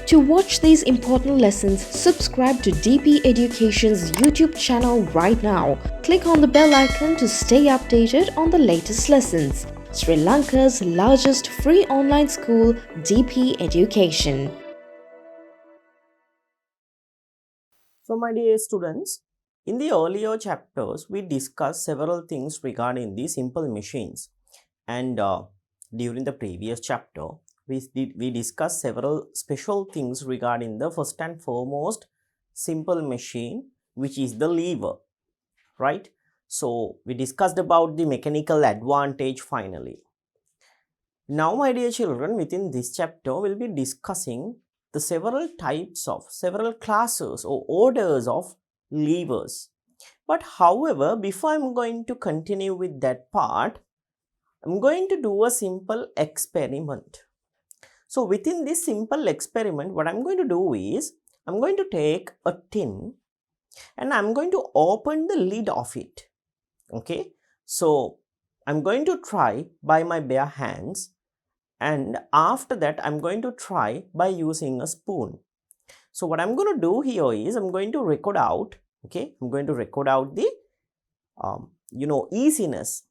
To watch these important lessons, subscribe to DP Education's YouTube channel right now. Click on the bell icon to stay updated on the latest lessons. Sri Lanka's largest free online school, DP Education. So my dear students, in the earlier chapters, we discussed several things regarding the simple machines, and during the previous chapter, we discussed several special things regarding the first and foremost simple machine, which is the lever, right? So we discussed about the mechanical advantage finally. Now my dear children, within this chapter, we'll be discussing the several classes or orders of levers. But however, before I'm going to continue with that part, I'm going to do a simple experiment. So within this simple experiment, what I'm going to do is, I'm going to take a tin and I'm going to open the lid of it. Okay, so I'm going to try by my bare hands, and after that I'm going to try by using a spoon. So what I'm going to do here is I'm going to record out, okay, I'm going to record out the easiness,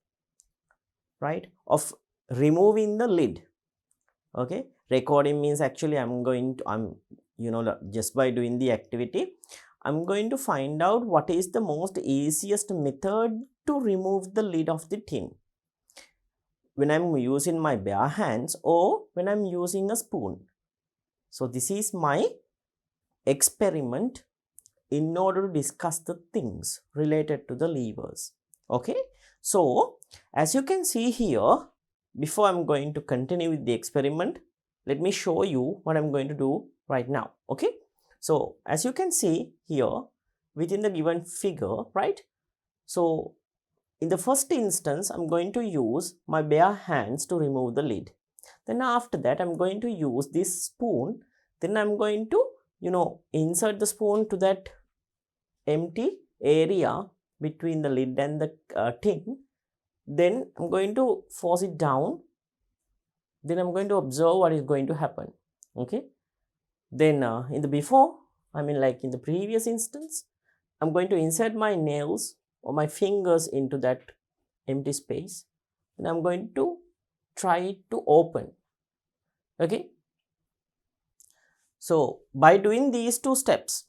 right, of removing the lid. Okay, recording means actually just by doing the activity, I'm going to find out what is the most easiest method to remove the lid of the tin, when I'm using my bare hands or when I'm using a spoon. So this is my experiment in order to discuss the things related to the levers. Okay, so as you can see here, before I'm going to continue with the experiment, let me show you what I'm going to do right now. Okay, so as you can see here within the given figure, right, so in the first instance, I'm going to use my bare hands to remove the lid. Then after that, I'm going to use this spoon. Then I'm going to, insert the spoon to that empty area between the lid and the tin. Then I'm going to force it down. Then I'm going to observe what is going to happen. Okay. Then in the previous instance, I'm going to insert my nails or my fingers into that empty space, and I'm going to try to open. Okay, so by doing these two steps,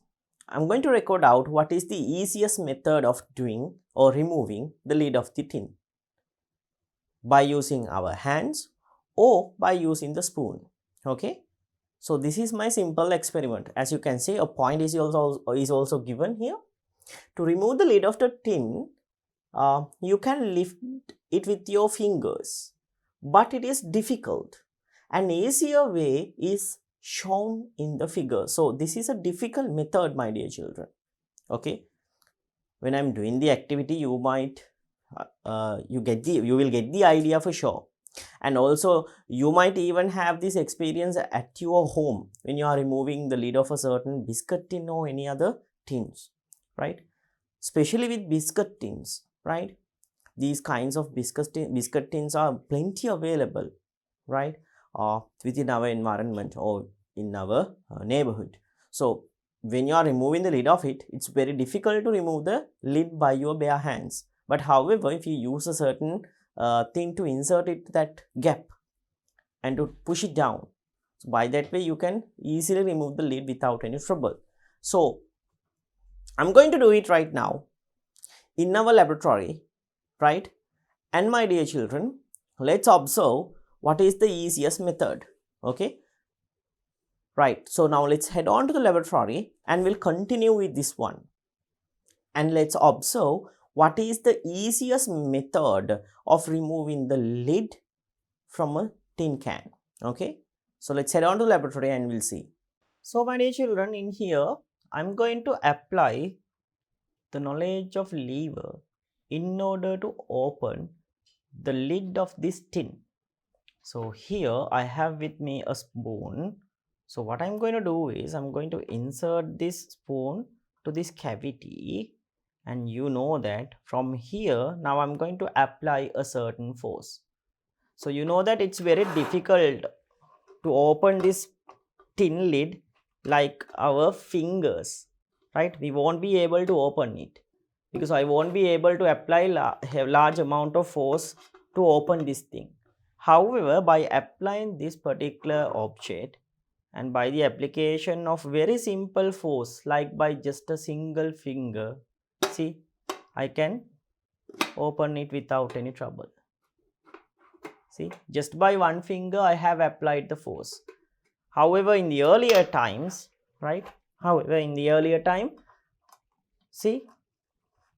I'm going to record out what is the easiest method of doing or removing the lid of the tin, by using our hands or by using the spoon. Okay, so this is my simple experiment. As you can see, a point is also given here. To remove the lid of the tin, you can lift it with your fingers, but it is difficult. An easier way is shown in the figure. So this is a difficult method, my dear children. Okay, when I'm doing the activity, you might you will get the idea for sure. And also you might even have this experience at your home when you are removing the lid of a certain biscuit tin or any other tins, right? Especially with biscuit tins, right? These kinds of biscuit tins are plenty available, right, within our environment or in our neighborhood. So when you are removing the lid of it, it's very difficult to remove the lid by your bare hands. But however, if you use a certain thing to insert it that gap and to push it down, so by that way you can easily remove the lid without any trouble. So I'm going to do it right now in our laboratory, right? And my dear children, let's observe what is the easiest method. Okay, right, so now let's head on to the laboratory and we'll continue with this one, and let's observe what is the easiest method of removing the lid from a tin can. Okay, so let's head on to the laboratory and we'll see. So my dear children, in here I'm going to apply the knowledge of lever in order to open the lid of this tin. So here I have with me a spoon. So what I'm going to do is I'm going to insert this spoon to this cavity, and you know that from here now I'm going to apply a certain force. So you know that it's very difficult to open this tin lid like our fingers, right? We won't be able to open it because I won't be able to apply a large amount of force to open this thing. However, by applying this particular object and by the application of very simple force, like by just a single finger, see, I can open it without any trouble. See, just by one finger I have applied the force. However, in the earlier times, right? However, in the earlier time, see,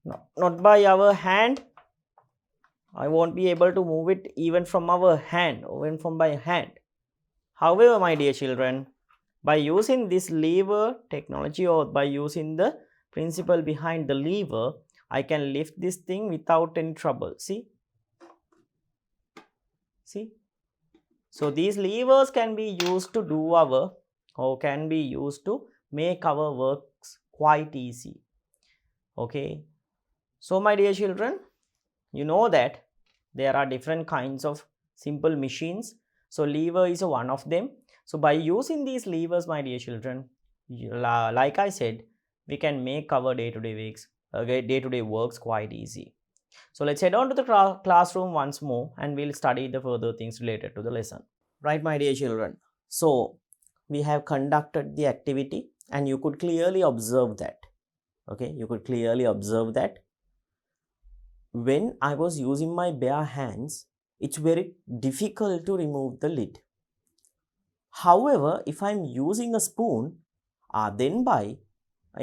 not by our hand, I won't be able to move it even from our hand or even from my hand. However, my dear children, by using this lever technology or by using the principle behind the lever, I can lift this thing without any trouble. See? See? So, these levers can be used to do our or can be used to make our works quite easy. Okay. So, my dear children, you know that there are different kinds of simple machines. So, lever is one of them. So, by using these levers, my dear children, like I said, we can make our day-to-day works quite easy. So, let's head on to the classroom once more and we'll study the further things related to the lesson. Right, my dear children. So, we have conducted the activity and you could clearly observe that. Okay, you could clearly observe that when I was using my bare hands, it's very difficult to remove the lid. However, if I'm using a spoon, then I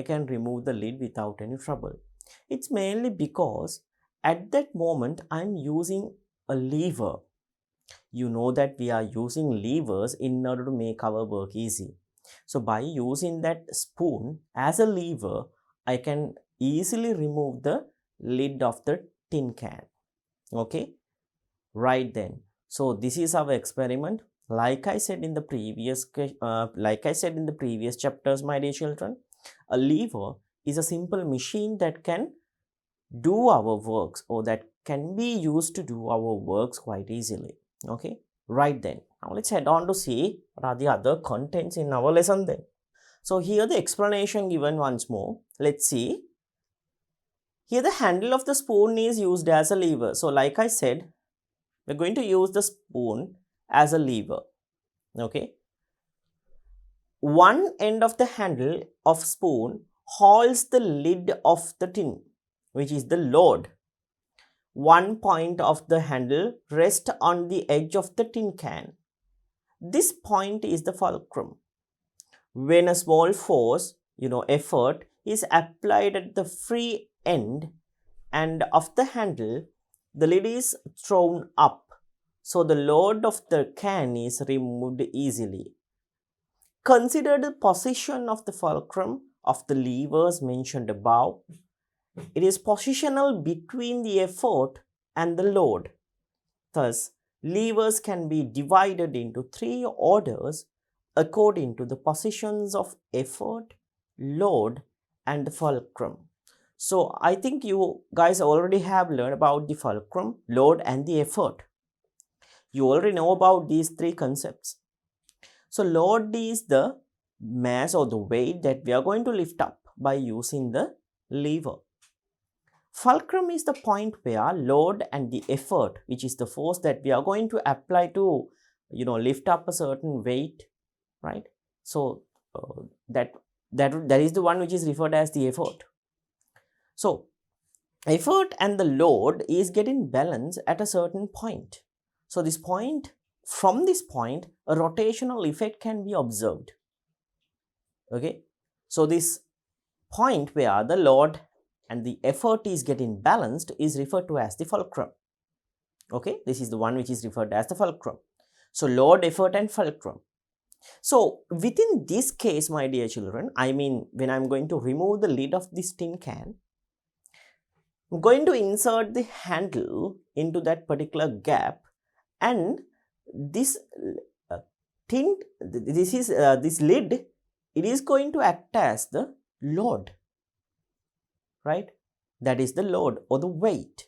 can remove the lid without any trouble. It's mainly because at that moment I'm using a lever. You know that we are using levers in order to make our work easy. So by using that spoon as a lever, I can easily remove the lid of the tin can. Okay, right then. So this is our experiment. Like I said in the previous chapters, my dear children, a lever is a simple machine that can do our works or that can be used to do our works quite easily. Okay, right then. Now let's head on to see what are the other contents in our lesson then. So here the explanation given once more. Let's see. Here the handle of the spoon is used as a lever. So like I said, we're going to use the spoon as a lever. Okay. One end of the handle of spoon holds the lid of the tin, which is the load. One point of the handle rests on the edge of the tin can. This point is the fulcrum. When a small force, effort is applied at the free end and of the handle, the lid is thrown up. So the load of the can is removed easily. Consider the position of the fulcrum of the levers mentioned above. It is positional between the effort and the load. Thus, levers can be divided into three orders according to the positions of effort, load, and the fulcrum. So, I think you guys already have learned about the fulcrum, load, and the effort. You already know about these three concepts. So, load is the mass or the weight that we are going to lift up by using the lever. Fulcrum is the point where load and the effort, which is the force that we are going to apply to, lift up a certain weight, right? So, that is the one which is referred as the effort. So, effort and the load is getting balanced at a certain point. So, from this point, a rotational effect can be observed. Okay. So, this point where the load and the effort is getting balanced is referred to as the fulcrum. Okay, this is the one which is referred as the fulcrum. So, load, effort and fulcrum. So, within this case, my dear children, when I'm going to remove the lid of this tin can, I'm going to insert the handle into that particular gap, and this lid, it is going to act as the load, right? That is the load or the weight.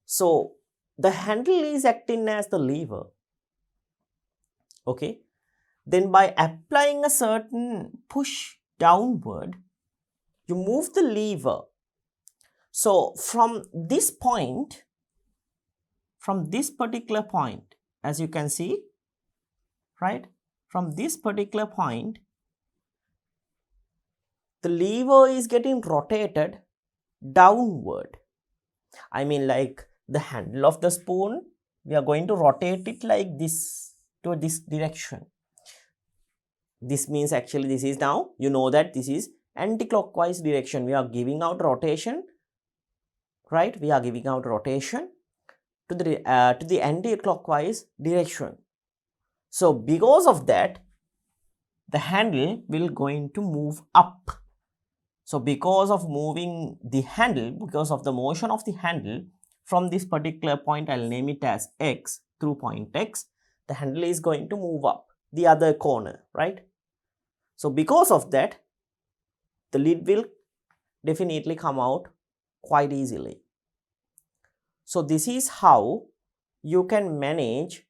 So, the handle is acting as the lever. Okay. Then by applying a certain push downward, you move the lever. So from this point, from this particular point, as you can see, right, from this particular point, the lever is getting rotated downward. I mean, like the handle of the spoon, we are going to rotate it like this to this direction. This means actually this is now, you know that this is anti-clockwise direction. We are giving out rotation, right? We are giving out rotation to the anti-clockwise direction. So because of that, the handle will going to move up. So because of moving the handle, because of the motion of the handle from this particular point, I'll name it as X, through point X, the handle is going to move up the other corner, right? So because of that, the lid will definitely come out quite easily. So this is how you can manage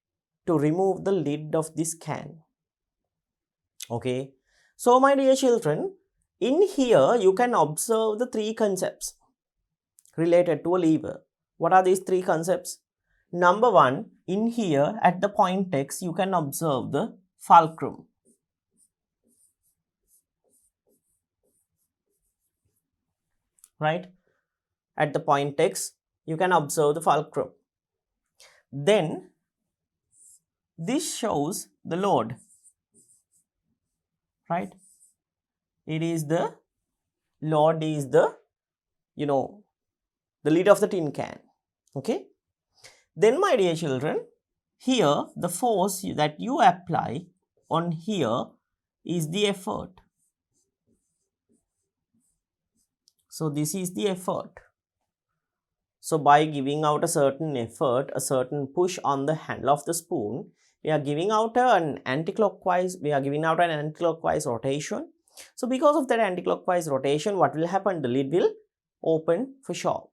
to remove the lid of this can. Okay. So my dear children, in here you can observe the three concepts related to a lever. What are these three concepts? Number one, in here at the point X, you can observe the fulcrum. Right? At the point X, you can observe the fulcrum. Then this shows the load. Right? It is the load is the, the lid of the tin can. Okay. Then my dear children, here the force that you apply on here is the effort. So this is the effort. So by giving out a certain effort, a certain push on the handle of the spoon, we are giving out an anti-clockwise rotation. So because of that anti-clockwise rotation, what will happen? The lid will open for sure,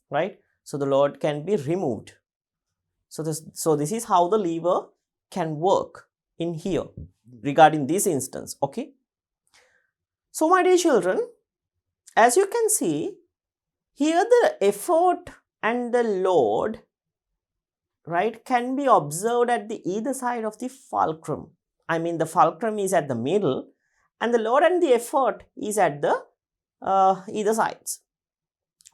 right? So the load can be removed. So this is how the lever can work in here regarding this instance, okay? So my dear children, as you can see, here the effort and the load, right, can be observed at the either side of the fulcrum. I mean, the fulcrum is at the middle and the load and the effort is at the either sides.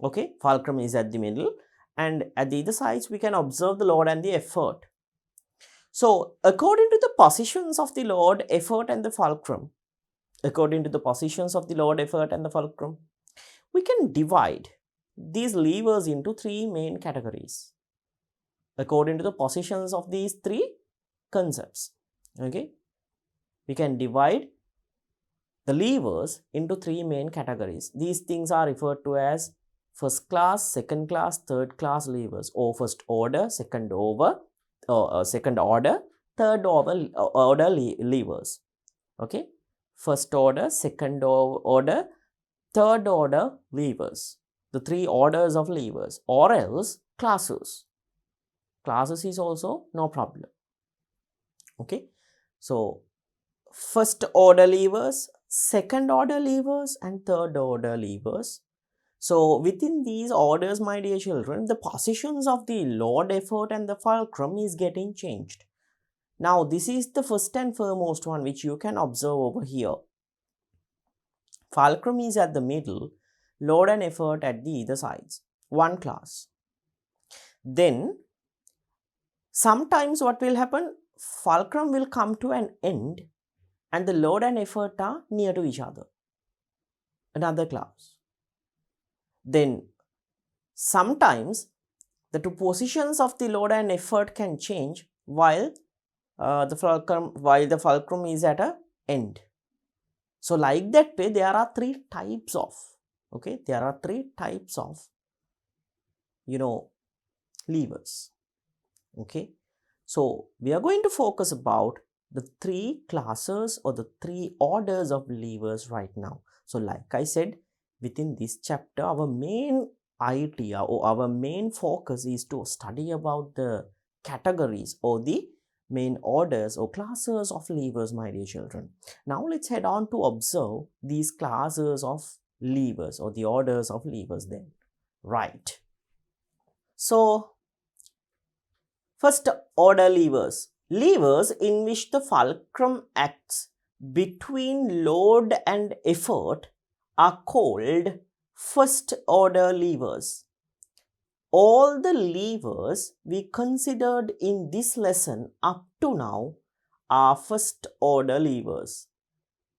Okay, fulcrum is at the middle and at the either sides we can observe the load and the effort. So according to the positions of the load, effort and the fulcrum, we can divide these levers into three main categories according to the positions of these three concepts. Okay, we can divide the levers into three main categories. These things are referred to as first class, second class, third class levers, or first order, second order, third order levers. Okay, first order, second order, third order levers, the three orders of levers, or else classes. Classes is also no problem. Okay, so first order levers, second order levers, and third order levers. So within these orders, my dear children, the positions of the load, effort and the fulcrum is getting changed. Now this is the first and foremost one which you can observe over here. Fulcrum is at the middle, load and effort at the either sides, one class. Then sometimes what will happen, fulcrum will come to an end and the load and effort are near to each other, another class. Then sometimes the two positions of the load and effort can change while the fulcrum is at an end. So like that way, there are three types of, levers. Okay, so we are going to focus about the three classes or the three orders of levers right now. So like I said, within this chapter, our main idea or our main focus is to study about the categories or the main orders or classes of levers, my dear children. Now let's head on to observe these classes of levers or the orders of levers then. Right. So, first order levers. Levers in which the fulcrum acts between load and effort are called first order levers. All the levers we considered in this lesson up to now are first order levers.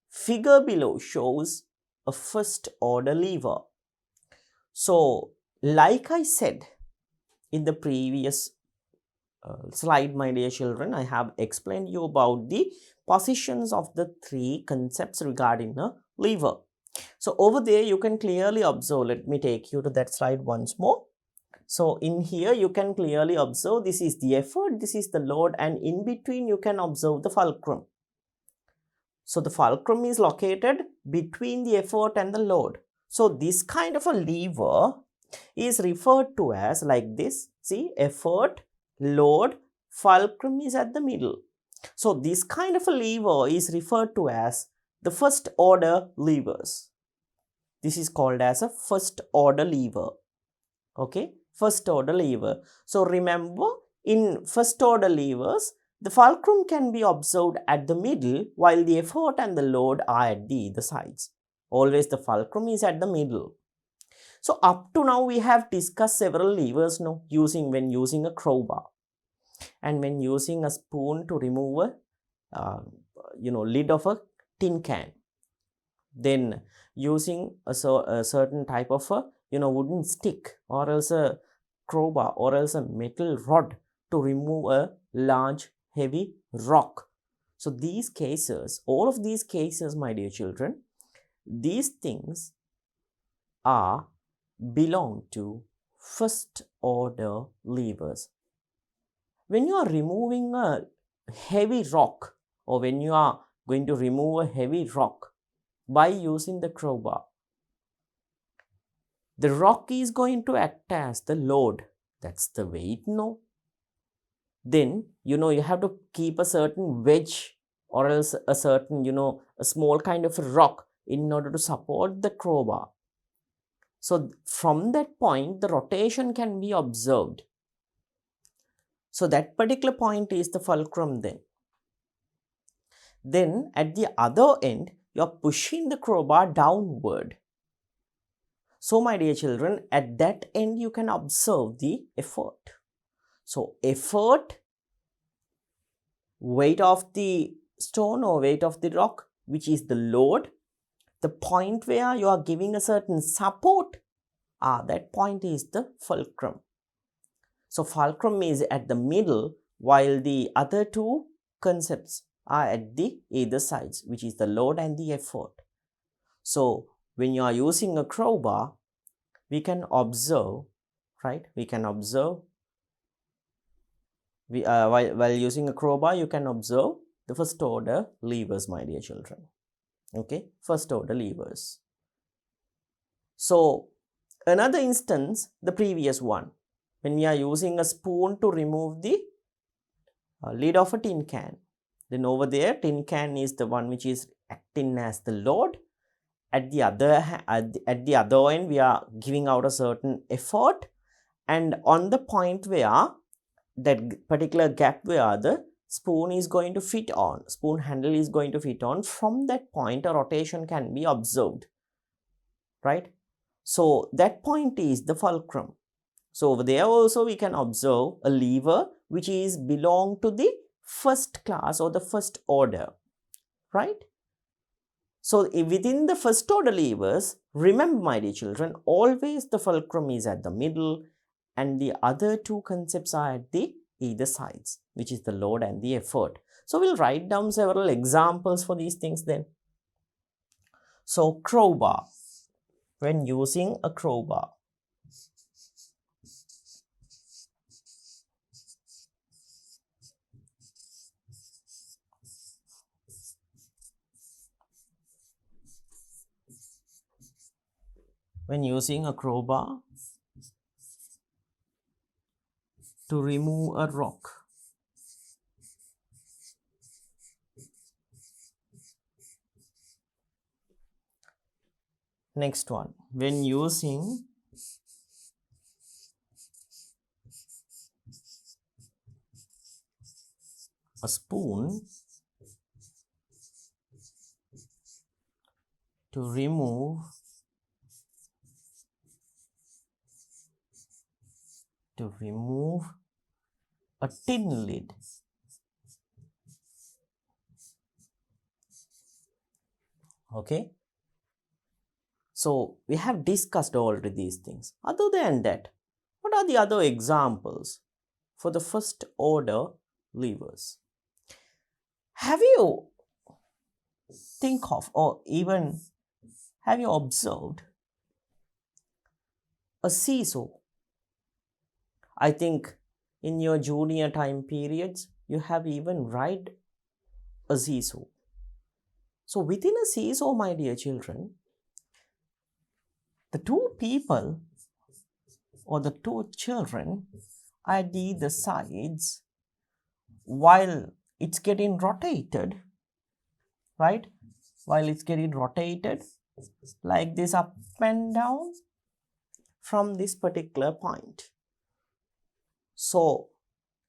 Figure below shows a first order lever. So, like I said in the previous slide, my dear children, I have explained you about the positions of the three concepts regarding a lever. So, over there you can clearly observe, let me take you to that slide once more. So, in here you can clearly observe this is the effort, this is the load, and in between you can observe the fulcrum. So, the fulcrum is located between the effort and the load. So, this kind of a lever is referred to as like this. See, effort, load, fulcrum is at the middle. So, this kind of a lever is referred to as the first order levers. This is called as a first order lever. Okay, first order lever. So, remember, in first order levers, the fulcrum can be observed at the middle while the effort and the load are at the sides. Always the fulcrum is at the middle. So, up to now we have discussed several levers now when using a crowbar and when using a spoon to remove a lid of a tin can. Then using a certain type of a wooden stick or else a crowbar or else a metal rod to remove a large heavy rock. So these cases, all of these cases, my dear children, these things belong to first order levers. When you are removing a heavy rock or when you are going to remove a heavy rock by using the crowbar, the rock is going to act as the load. That's the weight, no? Then, you have to keep a certain wedge or else a certain, a small kind of a rock in order to support the crowbar. So, from that point, the rotation can be observed. So, that particular point is the fulcrum then. Then, at the other end, you are pushing the crowbar downward. So, my dear children, at that end, you can observe the effort. So, effort, weight of the stone or weight of the rock, which is the load, the point where you are giving a certain support, that point is the fulcrum. So, fulcrum is at the middle while the other two concepts are at the either sides, which is the load and the effort. So, when you are using a crowbar, we can observe, right? We can observe, while using a crowbar, you can observe the first order levers, my dear children. Okay, first order levers. So, another instance, the previous one, when we are using a spoon to remove the lid of a tin can, then over there, tin can is the one which is acting as the load. At the other end, we are giving out a certain effort, and on the point where that particular gap where the spoon is going to fit on, spoon handle is going to fit on, from that point a rotation can be observed, right? So that point is the fulcrum. So over there also we can observe a lever which is belong to the first class or the first order, right? So within the first order levers, remember, my dear children, always the fulcrum is at the middle and the other two concepts are at the either sides, which is the load and the effort. So we'll write down several examples for these things then. So crowbar, when using a crowbar, to remove a rock, Next one, when using a spoon to remove a tin lid. Okay, so we have discussed already these things. Other than that, what are the other examples for the first order levers? Have you think of, or even have you observed a seesaw? I think in your junior time periods, you have even ride a seesaw. So within a seesaw, my dear children, the two people or the two children at either sides, while it's getting rotated, right? While it's getting rotated like this up and down from this particular point. So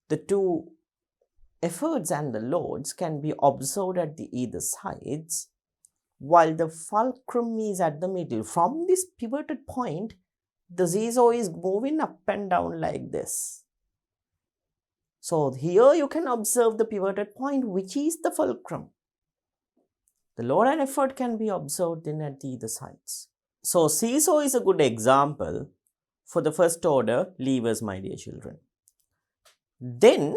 the two efforts and the loads can be observed at the either sides, while the fulcrum is at the middle. From this pivoted point, the seesaw is moving up and down like this. So here you can observe the pivoted point, which is the fulcrum. The load and effort can be observed in at the either sides. So seesaw is a good example for the first order levers, my dear children. Then,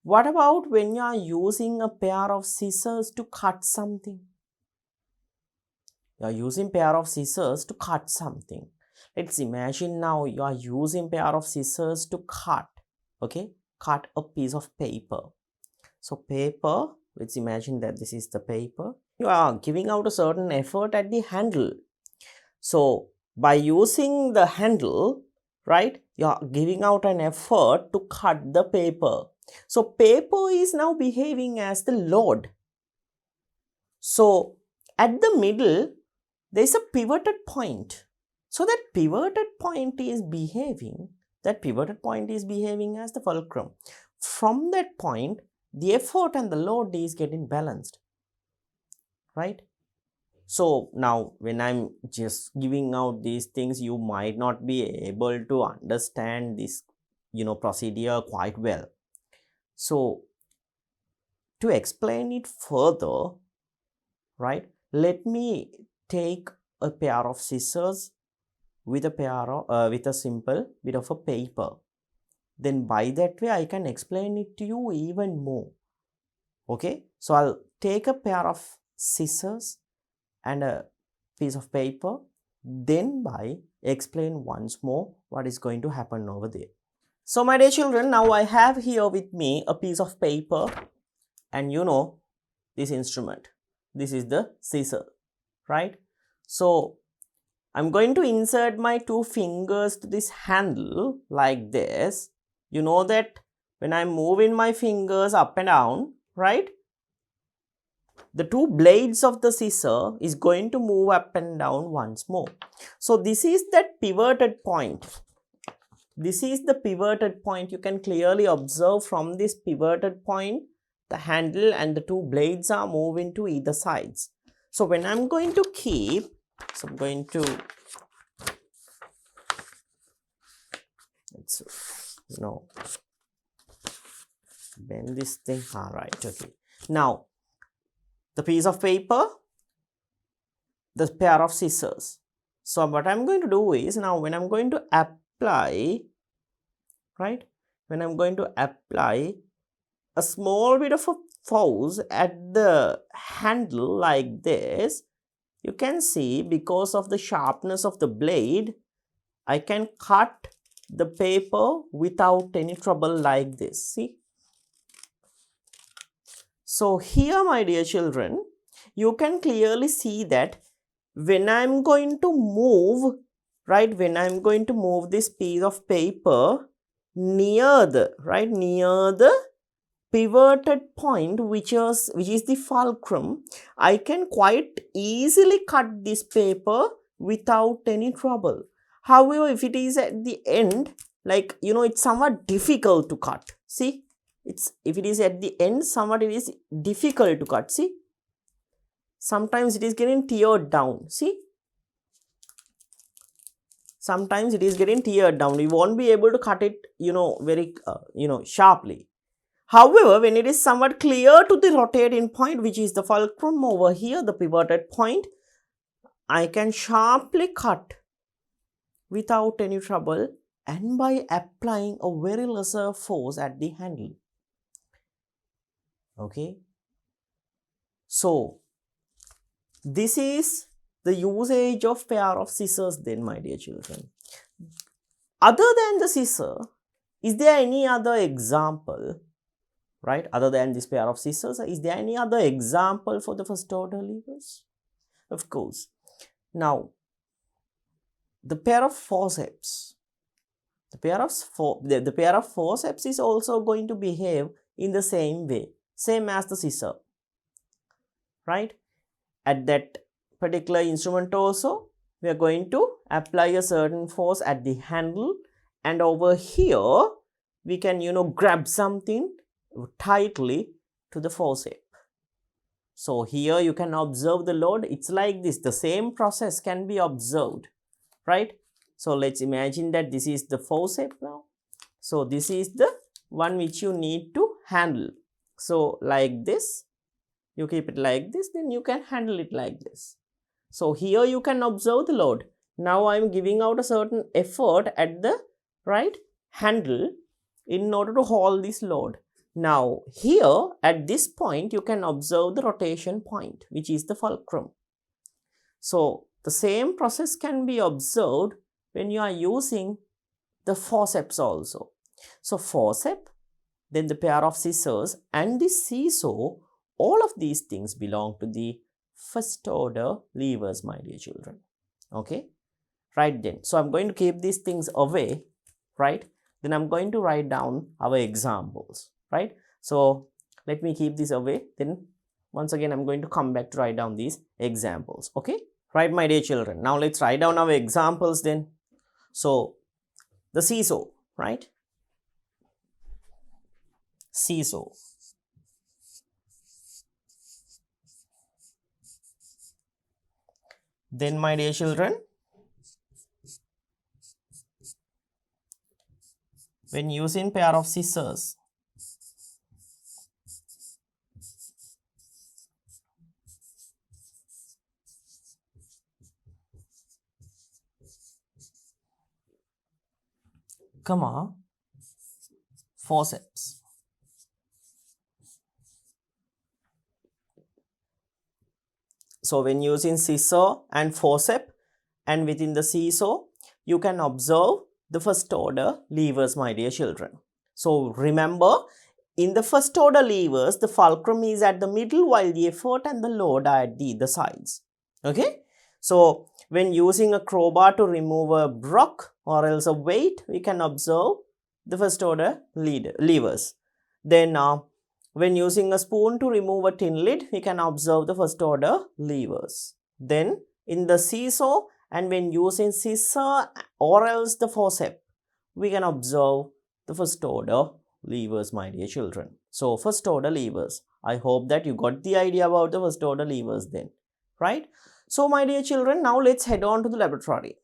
what about when you are using a pair of scissors to cut something? You are using pair of scissors to cut something. Let's imagine now you are using pair of scissors to cut, okay, cut a piece of paper. So paper, let's imagine that this is the paper. You are giving out a certain effort at the handle. So by using the handle, right, you are giving out an effort to cut the paper. So paper is now behaving as the load. So at the middle, there is a pivoted point. So that pivoted point is behaving as the fulcrum. From that point, the effort and the load is getting balanced, right? So now when I'm just giving out these things, you might not be able to understand this, procedure quite well. So to explain it further, right, let me take a pair of scissors with a simple bit of a paper. Then by that way, I can explain it to you even more. Okay, so I'll take a pair of scissors and a piece of paper. Then by explain once more what is going to happen over there. So my dear children, now I have here with me a piece of paper and this instrument. This is the scissor, right? So I'm going to insert my two fingers to this handle like this. You know that when I'm moving my fingers up and down, right, the two blades of the scissor is going to move up and down once more. So this is that pivoted point. This is the pivoted point. You can clearly observe from this pivoted point, the handle and the two blades are moving to either sides. So when I'm going to keep, so I'm going to, let's bend this thing. All right, okay. Now, the piece of paper, the pair of scissors. So what I'm going to do is, now when I'm going to apply, right, when I'm going to apply a small bit of a force at the handle like this, you can see because of the sharpness of the blade, I can cut the paper without any trouble like this. See? So here, my dear children, you can clearly see that when I'm going to move, right, when I'm going to move this piece of paper near the pivoted point, which is the fulcrum, I can quite easily cut this paper without any trouble. However, if it is at the end, like, it's somewhat difficult to cut. See, if it is at the end, somewhat it is difficult to cut. See, sometimes it is getting teared down. See, sometimes it is getting teared down. You won't be able to cut it, very, sharply. However, when it is somewhat clear to the rotating point, which is the fulcrum over here, the pivoted point, I can sharply cut without any trouble and by applying a very lesser force at the handle. Okay. So, this is the usage of pair of scissors then, my dear children. Other than the scissor, is there any other example, right? Other than this pair of scissors, is there any other example for the first order levers? Of course. Now, the pair of forceps. The pair of forceps is also going to behave in the same way, same as the scissor, right? At that particular instrument also, we are going to apply a certain force at the handle, and over here we can grab something tightly to the forceps. So here you can observe the load. It's like this. The same process can be observed, right? So let's imagine that this is the forceps now. So this is the one which you need to handle. So like this, you keep it like this, then you can handle it like this. So here you can observe the load. Now I am giving out a certain effort at the right handle in order to hold this load. Now here at this point you can observe the rotation point, which is the fulcrum. So the same process can be observed when you are using the forceps also. So forceps, then the pair of scissors and the seesaw, all of these things belong to the first order levers, my dear children. Okay, right then. So I'm going to keep these things away, right? Then I'm going to write down our examples, right? So let me keep this away. Then once again, I'm going to come back to write down these examples. Okay, right, my dear children. Now let's write down our examples then. So the seesaw, right? Seesaw. Then, my dear children, when using pair of scissors, comma, forceps. So when using scissor and forceps and within the seesaw, you can observe the first order levers, my dear children. So remember, in the first order levers, the fulcrum is at the middle while the effort and the load are at the sides. Okay. So when using a crowbar to remove a block or else a weight, we can observe the first order levers. Then when using a spoon to remove a tin lid, we can observe the first order levers. Then in the seesaw and when using scissor or else the forceps, we can observe the first order levers, my dear children. So first order levers. I hope that you got the idea about the first order levers then, right? So my dear children, now let's head on to the laboratory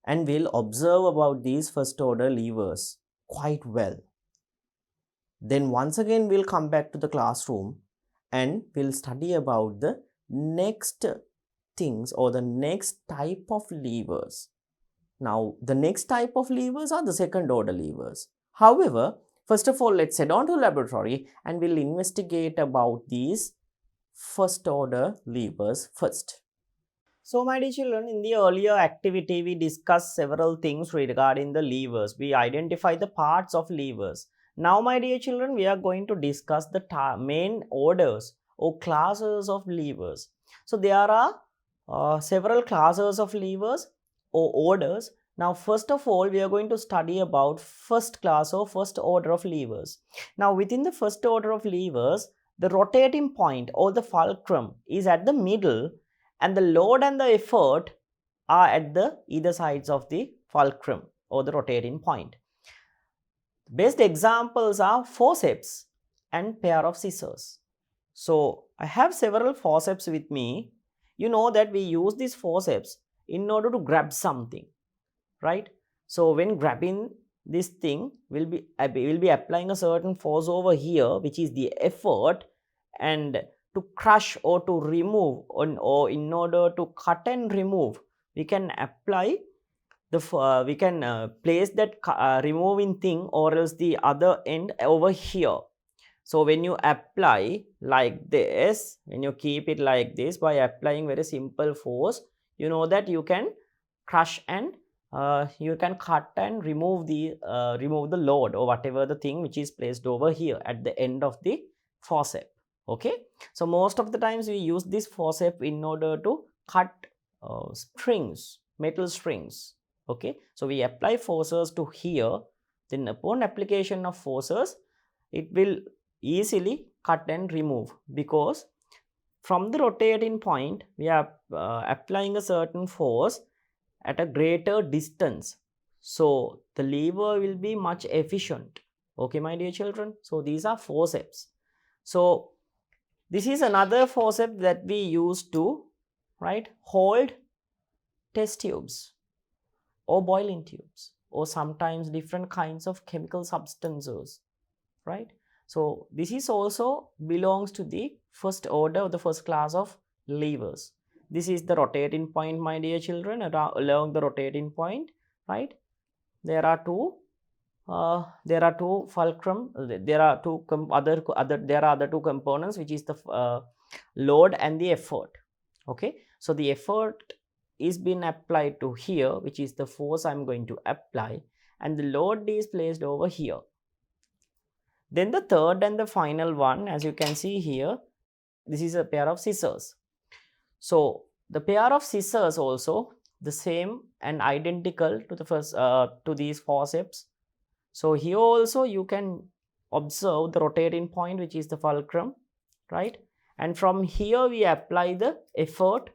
and we'll observe about these first order levers quite well. Then once again we'll come back to the classroom and we'll study about the next things or the next type of levers. Now the next type of levers are the second order levers. However, first of all, let's head on to the laboratory and we'll investigate about these first order levers first. So my dear children, in the earlier activity we discussed several things regarding the levers. We identified the parts of levers. Now my dear children, we are going to discuss the main orders or classes of levers. So there are several classes of levers or orders Now, first of all, we are going to study about first class or first order of levers. Now, within the first order of levers, the rotating point or the fulcrum is at the middle, and the load and the effort are at the either sides of the fulcrum or the rotating point. Best examples are forceps and pair of scissors. So, I have several forceps with me. You know that we use these forceps in order to grab something, right? So when grabbing this thing, we'll be applying a certain force over here, which is the effort, and to crush or to remove or in order to cut and remove, we can apply the we can place that removing thing or else the other end over here. So when you apply like this, when you keep it like this, by applying very simple force, you know that you can crush and you can cut and remove the load or whatever the thing which is placed over here at the end of the forcep. Okay, so most of the times we use this forcep in order to cut strings, metal strings. Okay, so we apply forces to here, then upon application of forces, it will easily cut and remove, because from the rotating point we are applying a certain force at a greater distance, so the lever will be much efficient. Okay, my dear children, so these are forceps. So this is another forceps that we use to, right, hold test tubes or boiling tubes or sometimes different kinds of chemical substances, right? So this is also belongs to the first order or the first class of levers. This is the rotating point, my dear children. Along the rotating point, right, there are two fulcrum, there are other two components, which is the load and the effort. Okay, so the effort is being applied to here, which is the force I'm going to apply, and the load is placed over here. Then the third and the final one, as you can see here, this is a pair of scissors. So the pair of scissors also the same and identical to the first to these forceps. So here also you can observe the rotating point, which is the fulcrum, right? And from here we apply the effort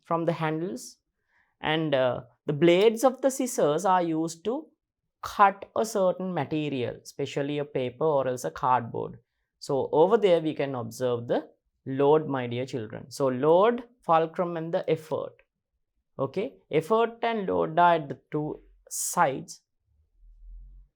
from the handles, and the blades of the scissors are used to cut a certain material, especially a paper or else a cardboard. So over there we can observe the load, my dear children. So load, fulcrum and the effort. Okay, effort and load are at the two sides.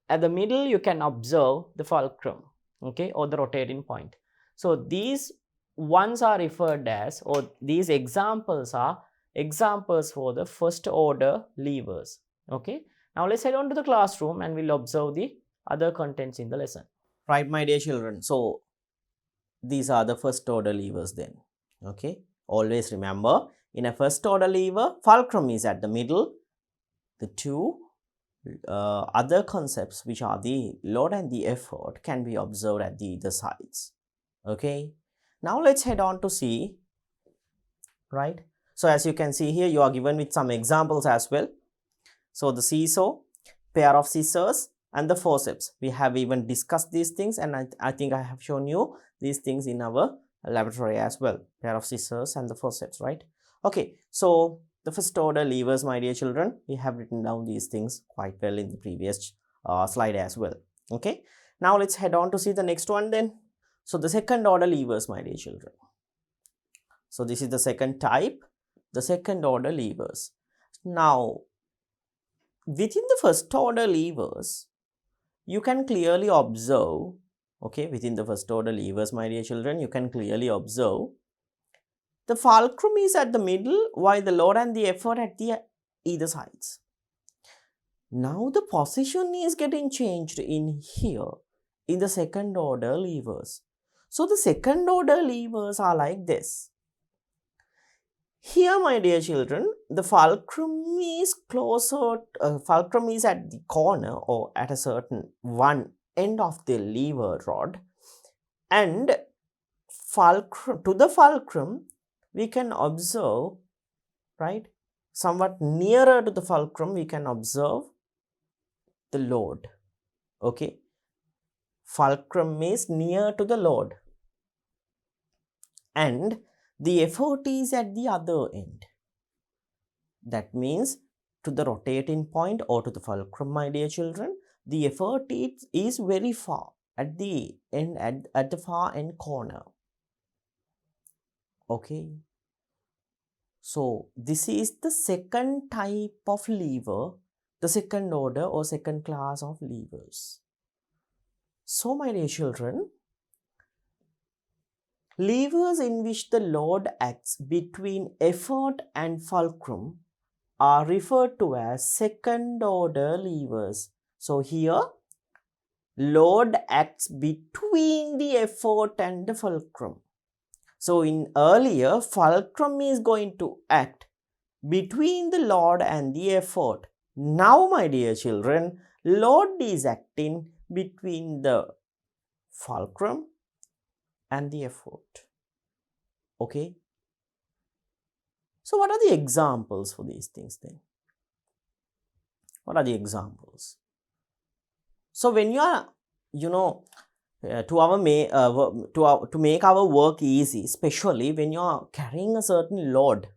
At the middle you can observe the fulcrum, okay, or the rotating point. So these ones are referred as, or these examples are examples for the first order levers. Okay, now let's head on to the classroom and we'll observe the other contents in the lesson. Right, my dear children, so these are the first order levers then. Okay, always remember, in a first order lever, fulcrum is at the middle. The two other concepts, which are the load and the effort, can be observed at the either sides. Okay, now let's head on to see, right? So as you can see here, you are given with some examples as well. So the seesaw, pair of scissors and the forceps, we have even discussed these things, and I think I have shown you these things in our laboratory as well, pair of scissors and the forceps, right? Okay, so the first order levers, my dear children, we have written down these things quite well in the previous slide as well. Okay, now let's head on to see the next one then. So the second order levers, my dear children. So this is the second type, the second order levers. Now within the first order levers, you can clearly observe, okay, within the first order levers, my dear children, you can clearly observe the fulcrum is at the middle, while the load and the effort at the either sides. Now the position is getting changed in here in the second order levers. So the second order levers are like this. Here, my dear children, the fulcrum is closer, fulcrum is at the corner or at a certain one end of the lever rod, and fulcrum, to the fulcrum we can observe, right, somewhat nearer to the fulcrum, we can observe the load. Okay, fulcrum is near to the load and the effort is at the other end. That means to the rotating point or to the fulcrum, my dear children, the effort is very far at the end, at the far end corner. Okay, so this is the second type of lever, the second order or second class of levers. So my dear children, levers in which the load acts between effort and fulcrum are referred to as second order levers. So here load acts between the effort and the fulcrum. So in earlier, fulcrum is going to act between the load and the effort. Now my dear children, load is acting between the fulcrum and the effort. Okay. So what are the examples for these things then? What are the examples? So when you are, to make our work easy, especially when you are carrying a certain load.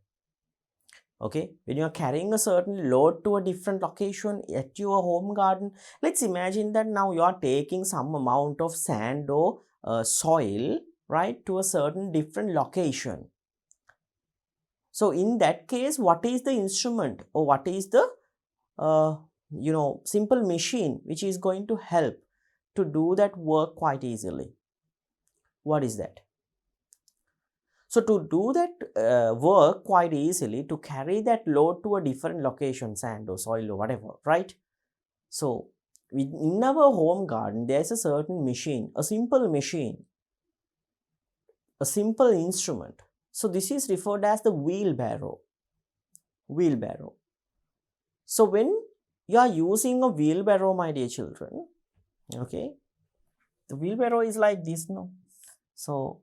Okay, when you are carrying a certain load to a different location at your home garden, let's imagine that now you are taking some amount of sand or soil, right, to a certain different location. So in that case, what is the instrument or what is the simple machine which is going to help to do that work quite easily? What is that? So to do that work quite easily, to carry that load to a different location, sand or soil or whatever, right? So in our home garden, there is a certain machine, a simple machine, a simple instrument. So this is referred as the wheelbarrow. Wheelbarrow. So when you are using a wheelbarrow, my dear children, okay, the wheelbarrow is like this, no? So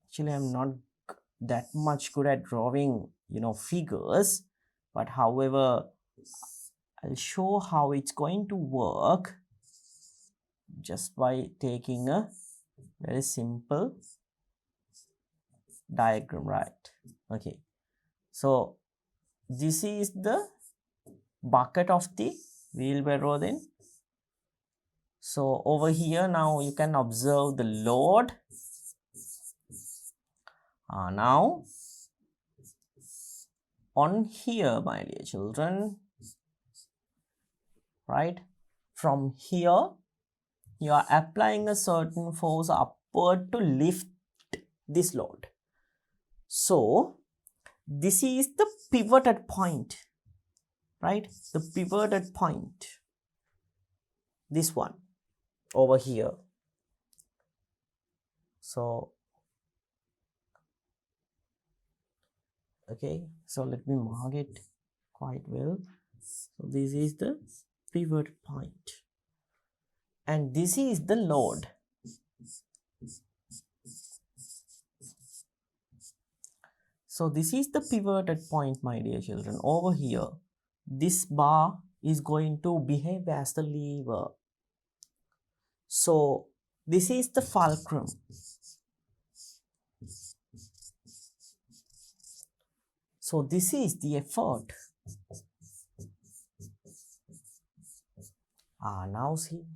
actually I'm not that much good at drawing, figures, but however, I'll show how it's going to work just by taking a very simple diagram, right? Okay, so this is the bucket of the wheelbarrow then. So over here now you can observe the load. Now on here, my dear children, right, from here you are applying a certain force upward to lift this load. So this is the pivoted point, right? The pivoted point, this one over here. So okay, so let me mark it quite well. So this is the pivot point and this is the load. So this is the pivoted point, my dear children. Over here, this bar is going to behave as the lever. So this is the fulcrum. So this is the effort. Now see.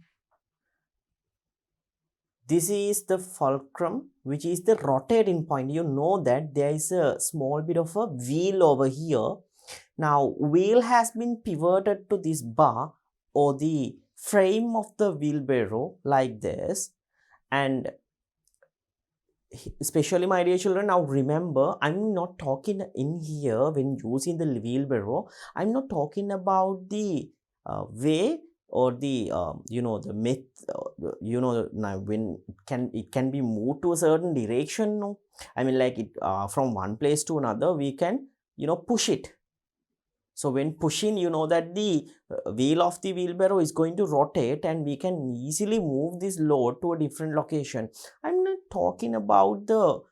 This is the fulcrum, which is the rotating point. You know that there is a small bit of a wheel over here. Now, wheel has been pivoted to this bar or the frame of the wheelbarrow like this. And especially, my dear children, now remember, I'm not talking in here when using the wheelbarrow. I'm not talking about the way or the the myth, now when it can be moved to a certain direction. No, I mean like it from one place to another we can push it. So when pushing, that the wheel of the wheelbarrow is going to rotate and we can easily move this load to a different location. I'm not talking about the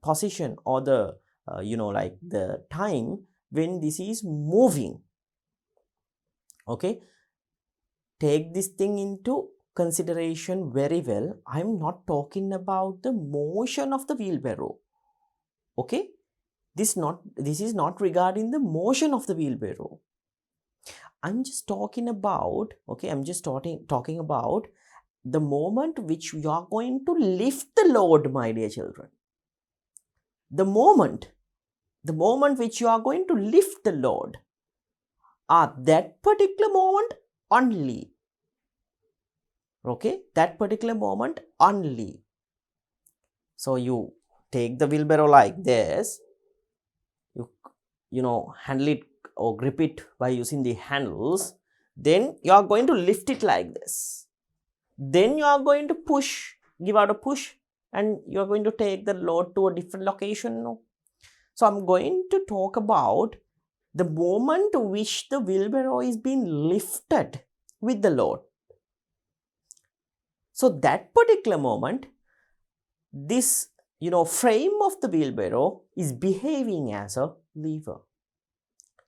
position or the like the time when this is moving. Okay, take this thing into consideration very well. I'm not talking about the motion of the wheelbarrow. Okay, this is not regarding the motion of the wheelbarrow. I'm just talking about, okay, I'm just talking about the moment which you are going to lift the load, my dear children. The moment which you are going to lift the load, at that particular moment only. Okay, that particular moment only. So you take the wheelbarrow like this, you know, handle it or grip it by using the handles. Then you are going to lift it like this. Then you are going to push, give out a push, and you are going to take the load to a different location. No? So I'm going to talk about the moment which the wheelbarrow is being lifted with the load. So that particular moment, this, you know, frame of the wheelbarrow is behaving as a lever.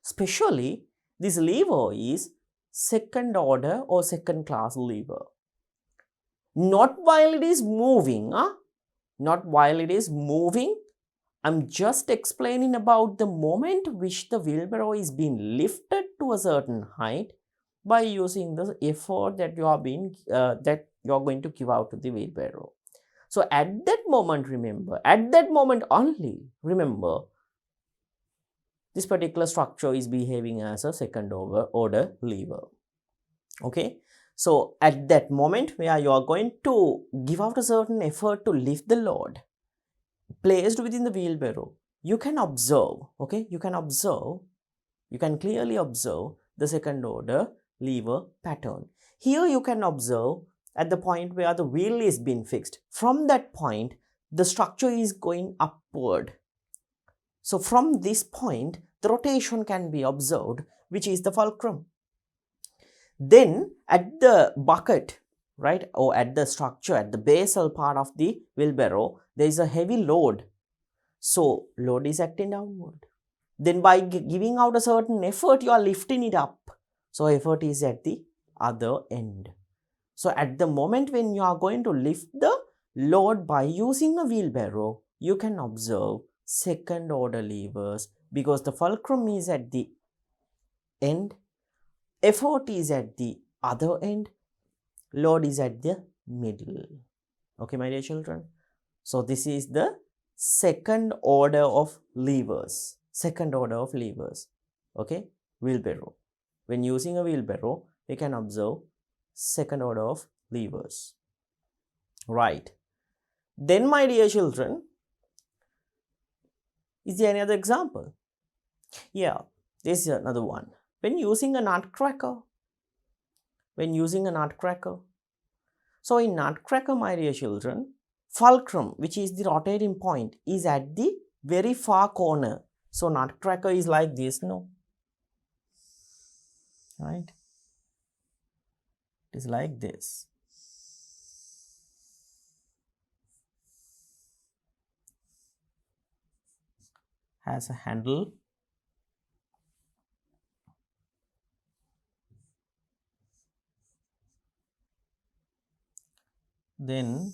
Especially this lever is second order or second class lever. Not while it is moving, not while it is moving. I'm just explaining about the moment which the wheelbarrow is being lifted to a certain height by using the effort that you are going to give out to the wheelbarrow. So at that moment, remember, at that moment only, remember, this particular structure is behaving as a second order lever. Okay, so at that moment where you are going to give out a certain effort to lift the load placed within the wheelbarrow, you can observe, okay, you can clearly observe the second order lever pattern. Here you can observe at the point where the wheel is being fixed. From that point, the structure is going upward. So from this point, the rotation can be observed, which is the fulcrum. Then at the bucket, right, or at the structure, at the basal part of the wheelbarrow, there is a heavy load. So load is acting downward. Then by giving out a certain effort, you are lifting it up. So effort is at the other end. So at the moment when you are going to lift the load by using a wheelbarrow, you can observe second order levers because the fulcrum is at the end, effort is at the other end, load is at the middle. Okay, my dear children. So this is the second order of levers. Second order of levers. Okay, wheelbarrow. When using a wheelbarrow, we can observe second order of levers. Right. Then, my dear children, is there any other example? Yeah, this is another one. When using a nutcracker. So in nutcracker, my dear children, fulcrum, which is the rotating point, is at the very far corner. So nutcracker is like this, no? Right? It is like this. Has a handle. Then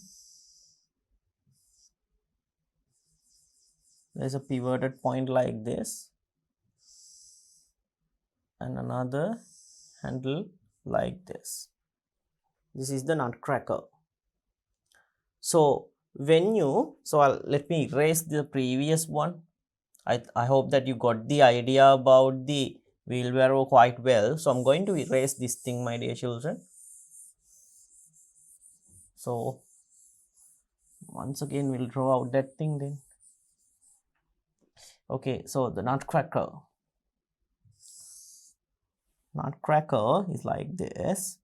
there's a pivoted point like this and another handle like this. This is the nutcracker. So let me erase the previous one. I hope that you got the idea about the wheelbarrow quite well. So I'm going to erase this thing, my dear children. So once again, we'll draw out that thing then. Okay, so the nutcracker is like this.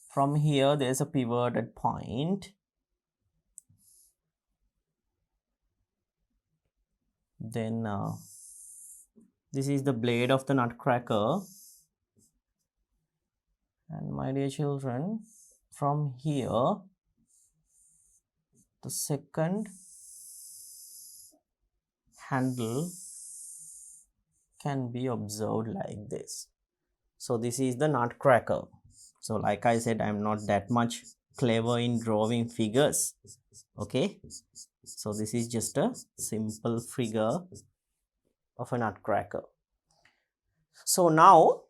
From here, there's a pivoted point. Then this is the blade of the nutcracker. And my dear children, from here, the second handle can be observed like this. So this is the nutcracker. So like I said, I'm not that much clever in drawing figures. Okay, so this is just a simple figure of a nutcracker. So now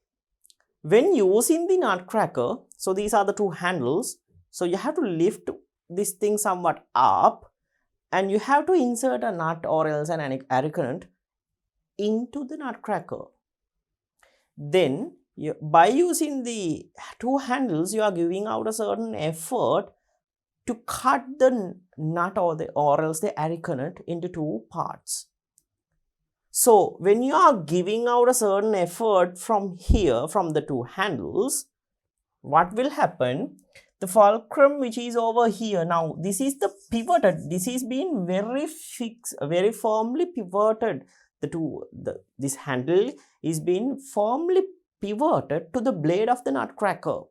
when using the nutcracker, so these are the two handles. So you have to lift this thing somewhat up and you have to insert a nut or else an arecanut into the nutcracker. Then by using the two handles, you are giving out a certain effort to cut the nut or else the arecanut into two parts. So when you are giving out a certain effort from here, from the two handles, what will happen? The fulcrum which is over here, now this is the pivoted, this is being very fixed, very firmly pivoted. This handle is being firmly pivoted to the blade of the nutcracker.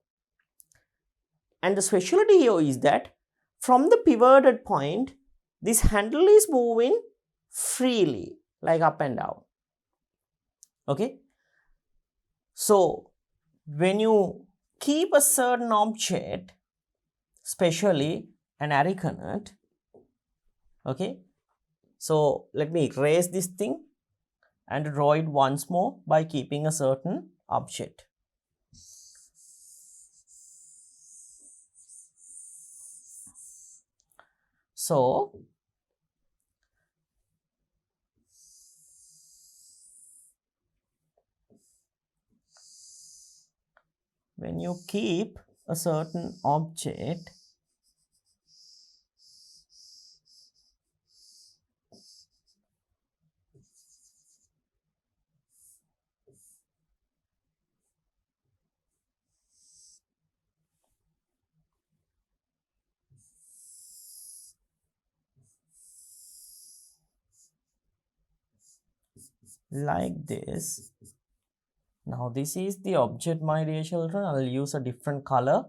And the specialty here is that from the pivoted point, this handle is moving freely, like up and down. Okay. So when you keep a certain object, especially an arecanut, okay, so let me erase this thing and draw it once more by keeping a certain object. So when you keep a certain object, like this. Now this is the object, my dear children. I'll use a different color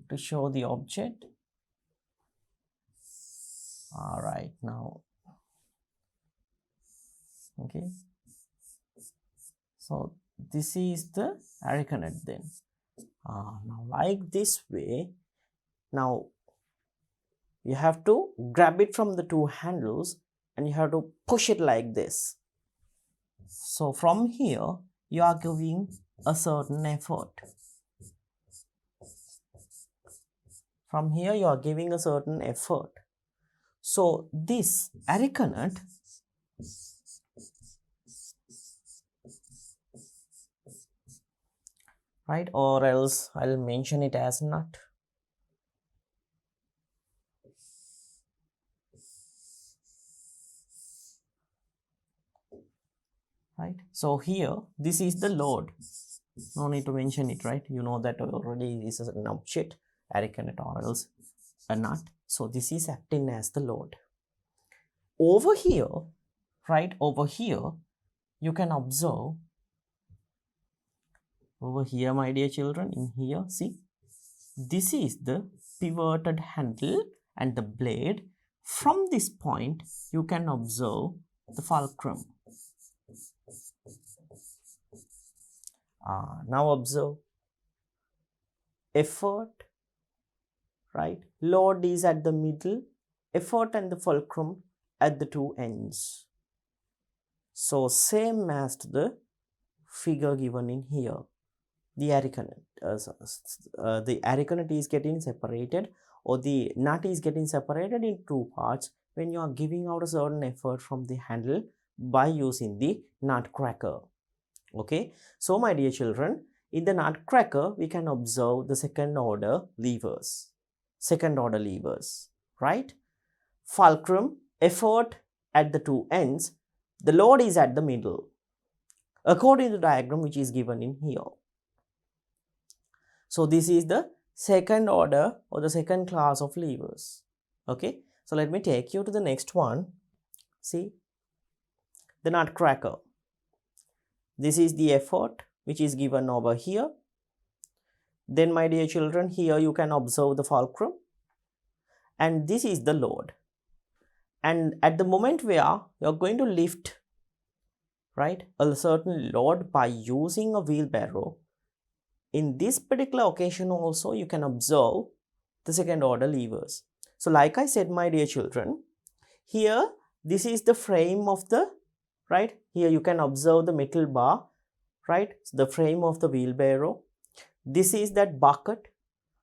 to show the object. All right, now, okay. So this is the arecanut then. Now like this way, now you have to grab it from the two handles and you have to push it like this. So from here, you are giving a certain effort. From here, you are giving a certain effort. So this arecanut right, or else I'll mention it as nut. Right, so here this is the load. No need to mention it, right? You know that already. This is an object, arecanut or else a nut. So this is acting as the load. Over here, right, over here, you can observe over here, my dear children, in here, see, this is the pivoted handle and the blade. From this point, you can observe the fulcrum. Now observe effort, right? Load is at the middle, effort and the fulcrum at the two ends. So same as the figure given in here. The arecanut is getting separated, or the nut is getting separated in two parts when you are giving out a certain effort from the handle by using the nutcracker. Okay, so my dear children, in the nutcracker we can observe the second order levers, right? Fulcrum, effort at the two ends, the load is at the middle, according to the diagram which is given in here. So this is the second order or the second class of levers. Okay, so let me take you to the next one. See, the nutcracker. This is the effort which is given over here. Then my dear children, here you can observe the fulcrum. and this is the load. And at the moment where you're going to lift, right, a certain load by using a wheelbarrow, in this particular occasion also you can observe the second order levers. So like I said, my dear children, here this is the frame of the, right, here you can observe the metal bar, right, so the frame of the wheelbarrow. This is that bucket.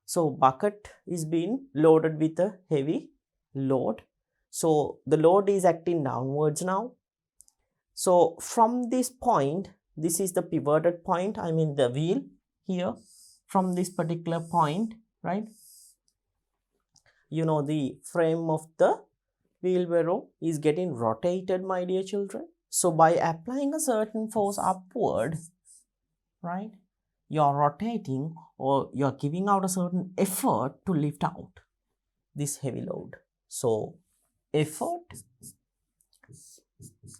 So bucket is being loaded with a heavy load. So the load is acting downwards now. So from this point, this is the pivoted point, I mean the wheel here, from this particular point, right, you know, the frame of the wheelbarrow is getting rotated, my dear children. So by applying a certain force upward, right, you're rotating or you're giving out a certain effort to lift out this heavy load. So effort,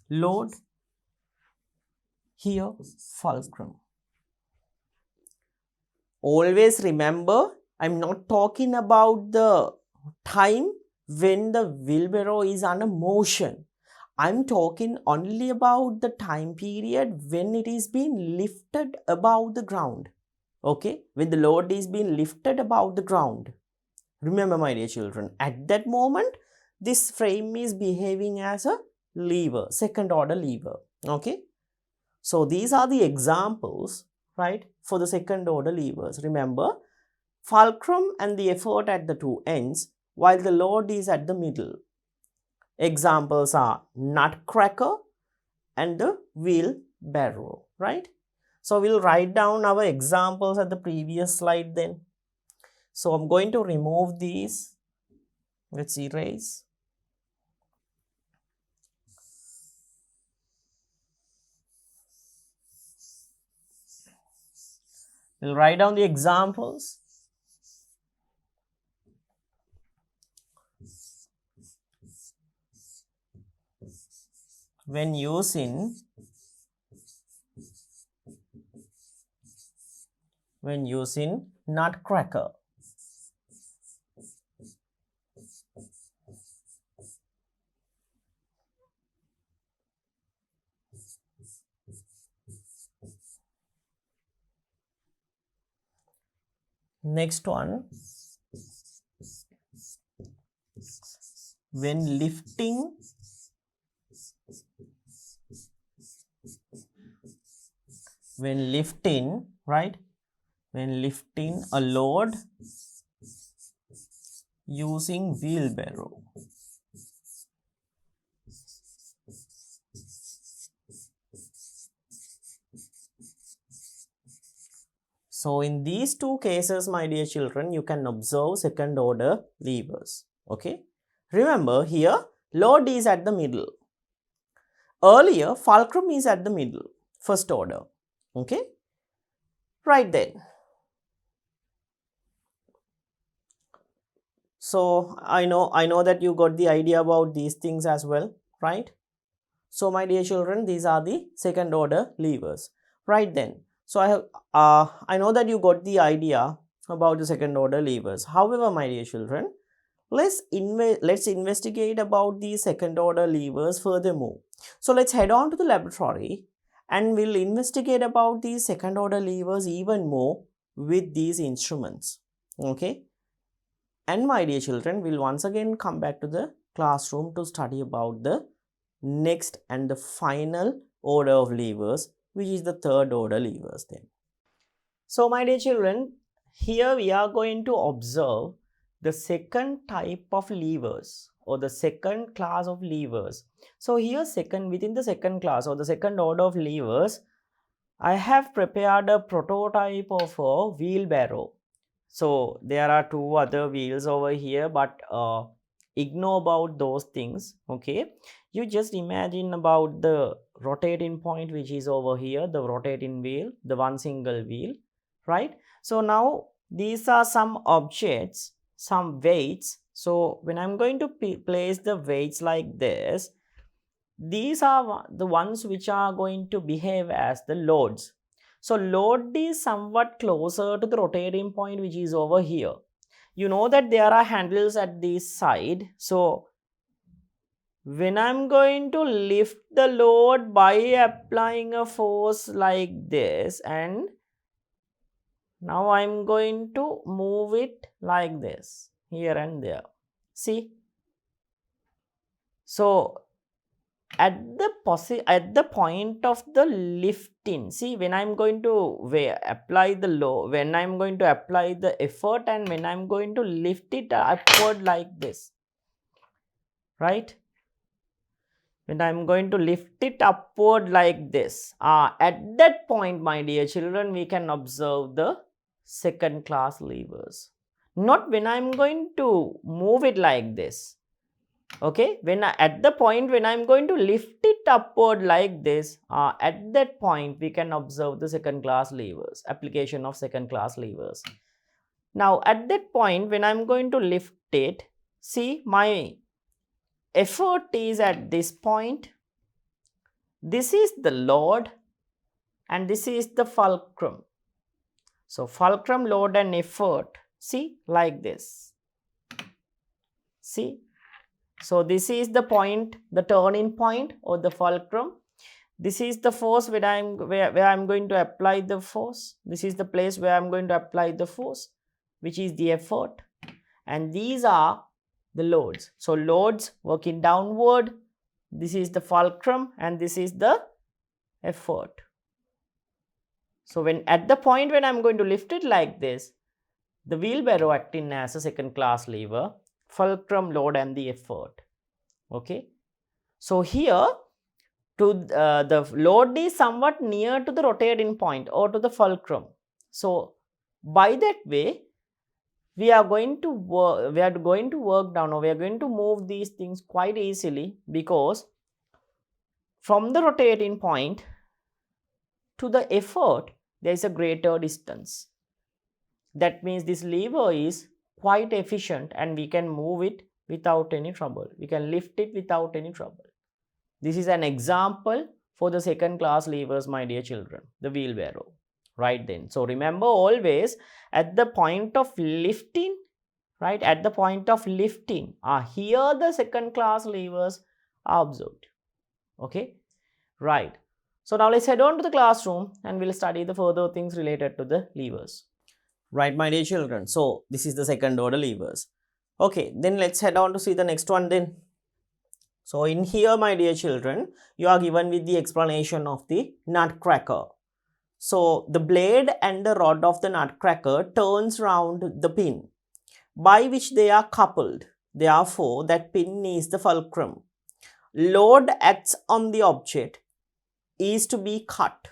load, here fulcrum. Always remember, I'm not talking about the time when the wheelbarrow is under motion. I'm talking only about the time period when it is being lifted above the ground. Okay, when the load is being lifted above the ground. Remember, my dear children, at that moment, this frame is behaving as a lever, second order lever. Okay, so these are the examples, right, for the second order levers. Remember, fulcrum and the effort at the two ends, while the load is at the middle. Examples are nutcracker and the wheelbarrow, right? So we'll write down our examples at the previous slide then. So I'm going to remove these. Let's erase. We'll write down the examples. When using nutcracker. Next one, when lifting right, when lifting a load using wheelbarrow. So in these two cases, my dear children, you can observe second order levers. Okay, remember here load is at the middle. Earlier fulcrum is at the middle, first order. Okay, right then. So I know that you got the idea about these things as well, right? So my dear children, these are the second order levers, right then. So I know that you got the idea about the second order levers. However, my dear children, let's investigate about the second order levers furthermore. So let's head on to the laboratory and we'll investigate about these second order levers even more with these instruments. Okay, and my dear children, we'll once again come back to the classroom to study about the next and the final order of levers, which is the third order levers then. So my dear children, here we are going to observe the second type of levers or the second class of levers. So here within the second class or the second order of levers, I have prepared a prototype of a wheelbarrow. So there are two other wheels over here, but ignore about those things. Okay, you just imagine about the rotating point which is over here, the rotating wheel, the one single wheel, right? So now these are some objects, some weights. So when I'm going to place the weights like this, these are the ones which are going to behave as the loads. So load is somewhat closer to the rotating point which is over here. you know that there are handles at this side. So when I'm going to lift the load by applying a force like this, and now I'm going to move it like this, here and there. See? So at the point of the lifting, see, when I'm going to apply the load, when I'm going to apply the effort, and when I'm going to lift it upward like this, right? When I'm going to lift it upward like this, at that point, my dear children, we can observe the second class levers. Not when I'm going to move it like this. Okay, at the point when I'm going to lift it upward like this, at that point we can observe the second class levers, application of second class levers. Now at that point when I'm going to lift it, see, my effort is at this point. This is the load and this is the fulcrum. So fulcrum, load and effort, see, like this. See, so this is the point, the turning point or the fulcrum. This is the force where I'm going to apply the force. This is the place where I'm going to apply the force, which is the effort. And these are the loads. So loads working downward. This is the fulcrum and this is the effort. So when at the point when I'm going to lift it like this, the wheelbarrow acting as a second class lever, fulcrum, load and the effort. Okay. So here the load is somewhat near to the rotating point or to the fulcrum. So by that way, we are going to work down, or we are going to move these things quite easily, because from the rotating point to the effort, there is a greater distance. That means this lever is quite efficient and we can move it without any trouble. We can lift it without any trouble. This is an example for the second class levers, my dear children, the wheelbarrow. Right then. So remember always at the point of lifting, right, at the point of lifting, here the second class levers are observed. Okay, right. So now let's head on to the classroom and we'll study the further things related to the levers. Right, my dear children. So this is the second order levers. Okay, then let's head on to see the next one then. So in here, my dear children, you are given with the explanation of the nutcracker. So the blade and the rod of the nutcracker turns round the pin by which they are coupled. Therefore, that pin is the fulcrum. Load acts on the object is to be cut.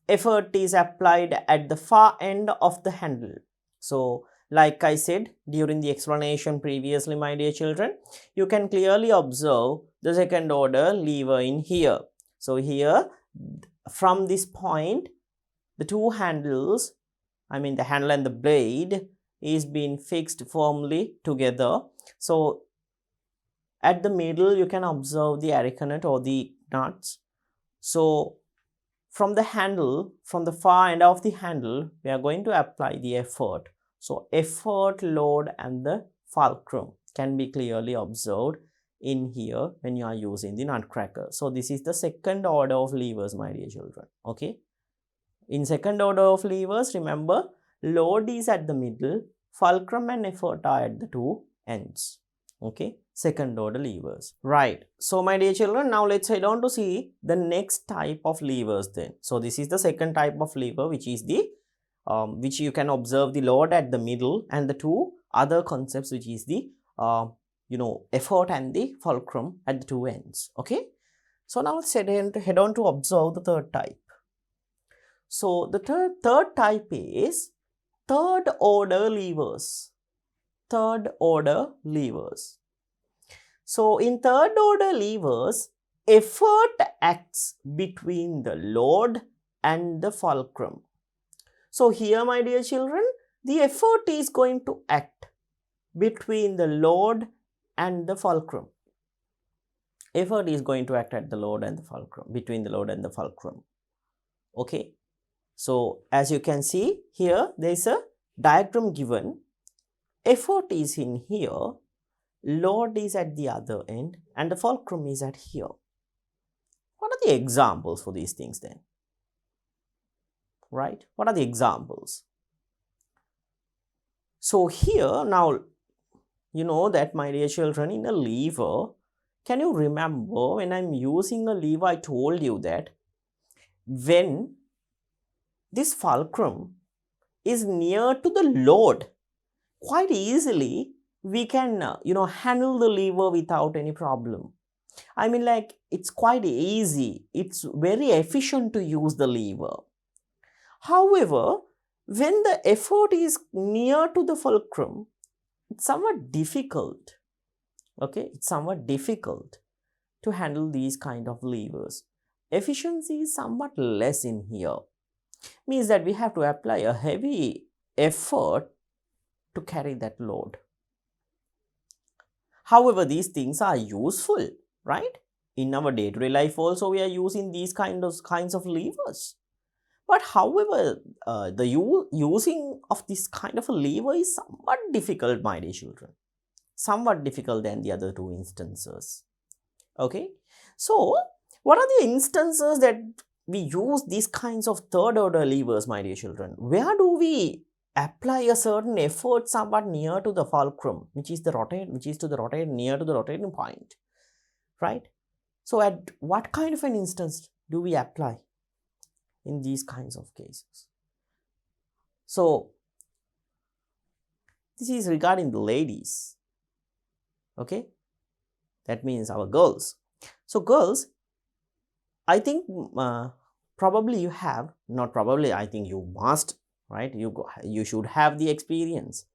Effort is applied at the far end of the handle. So like I said during the explanation previously, my dear children, you can clearly observe the second order lever in here. So here from this point, the two handles, I mean the handle and the blade, is being fixed firmly together. So at the middle you can observe the Allen nut or the nuts. So from the handle, from the far end of the handle, we are going to apply the effort. So effort, load and the fulcrum can be clearly observed in here when you are using the nutcracker. So this is the second order of levers, my dear children. Okay. In second order of levers, remember, load is at the middle, fulcrum and effort are at the two ends. Okay, second order levers. Right. So my dear children, now let's head on to see the next type of levers then. So this is the second type of lever, which is the which you can observe the load at the middle, and the two other concepts, which is the effort and the fulcrum at the two ends. Okay. So now let's head on to observe the third type. So the third type is third order levers. Third order levers. So in third order levers, effort acts between the load and the fulcrum. So here, my dear children, the effort is going to act between the load and the fulcrum. Effort is going to act at the load and the fulcrum, between the load and the fulcrum. Okay. So as you can see here, there is a diagram given. effort is in here, load is at the other end, and the fulcrum is at here. What are the examples for these things then? Right? What are the examples? So here now, you know that, my dear children, in a lever, can you remember when I'm using a lever, I told you that when this fulcrum is near to the load, quite easily we can handle the lever without any problem. I mean, like, it's quite easy, it's very efficient to use the lever. However, when the effort is near to the fulcrum, it's somewhat difficult. Okay, it's somewhat difficult to handle these kind of levers. Efficiency is somewhat less in here. Means that we have to apply a heavy effort to carry that load. However, these things are useful, right? In our day-to-day life also, we are using these kinds of levers. But however, the using of this kind of a lever is somewhat difficult, my dear children. Somewhat difficult than the other two instances. Okay, so what are the instances that we use these kinds of third order levers, my dear children? Where do we apply a certain effort somewhat near to the fulcrum, which is to the rotate near to the rotating point, right? So at what kind of an instance do we apply in these kinds of cases? So this is regarding the ladies. Okay, that means our girls. So girls, I think probably you have, not probably, I think you must, right? You should have the experience.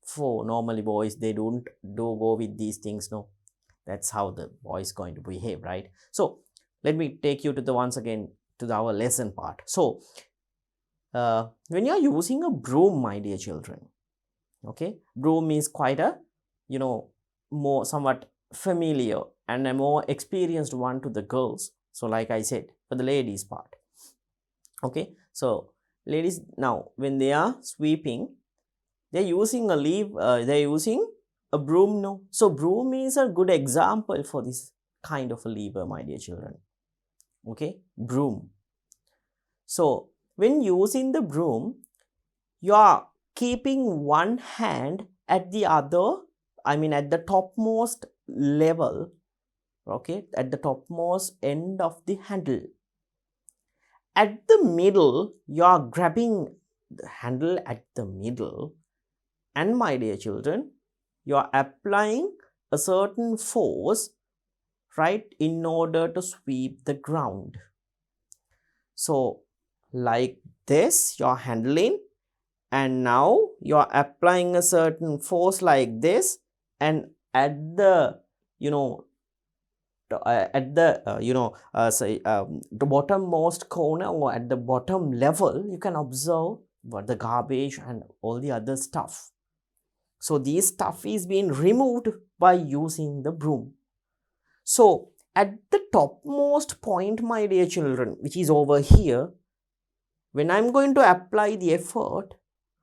For normally boys, they don't go with these things, no. That's how the boy is going to behave, right? So let me take you to the once again to our lesson part. So when you are using a broom, my dear children, okay, broom is quite a more somewhat familiar and a more experienced one to the girls. So like I said, for the ladies part, okay, so ladies, now when they are sweeping, they're using a they're using a broom, no. So broom is a good example for this kind of a lever, my dear children. Okay, broom. So when using the broom, you are keeping one hand at the other, I mean at the topmost level, okay, at the topmost end of the handle. At the middle, you are grabbing the handle at the middle, and my dear children, you are applying a certain force, right, in order to sweep the ground. So like this, you are handling, and now you are applying a certain force like this, and at the the bottommost corner or at the bottom level, you can observe what the garbage and all the other stuff. So this stuff is being removed by using the broom. So at the topmost point, my dear children, which is over here, when I'm going to apply the effort,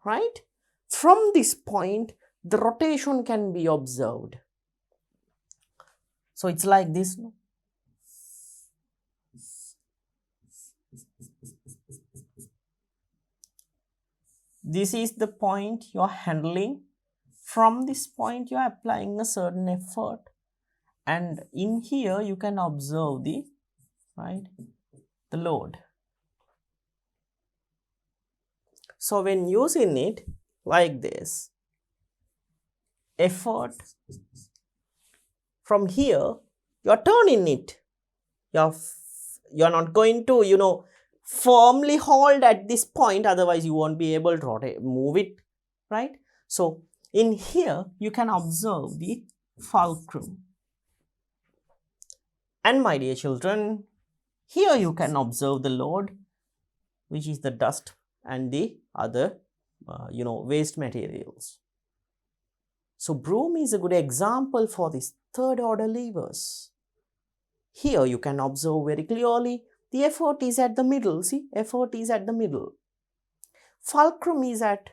right, from this point, the rotation can be observed. So it's like this, no? This is the point you're handling. From this point, you're applying a certain effort. And in here, you can observe the load. So when using it like this, effort, from here, you're turning it. You're not going to, firmly hold at this point, otherwise you won't be able to move it, right? So in here, you can observe the fulcrum. And my dear children, here you can observe the load, which is the dust and the other, waste materials. So broom is a good example for these third order levers. Here you can observe very clearly the effort is at the middle. See, effort is at the middle. Fulcrum is at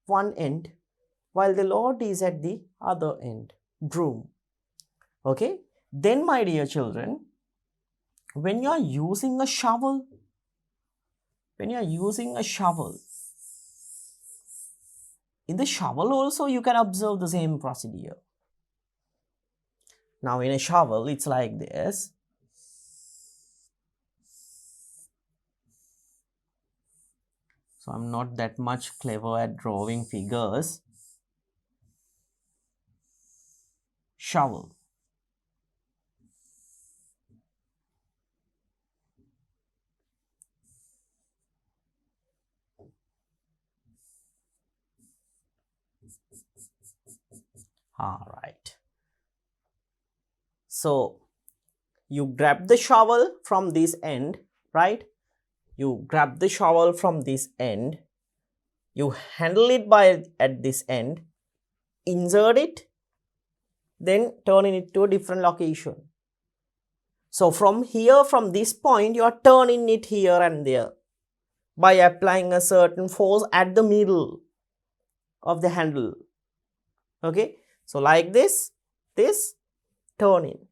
one end while the load is at the other end, broom. Okay, then my dear children, when you are using a shovel, in the shovel also you can observe the same procedure. Now in a shovel it's like this. So I'm not that much clever at drawing figures. Shovel. All right. So you grab the shovel from this end, right? You grab the shovel from this end, you handle it at this end, insert it, then turn it to a different location. So from here, from this point, you are turning it here and there by applying a certain force at the middle of the handle. Okay, so like this turning.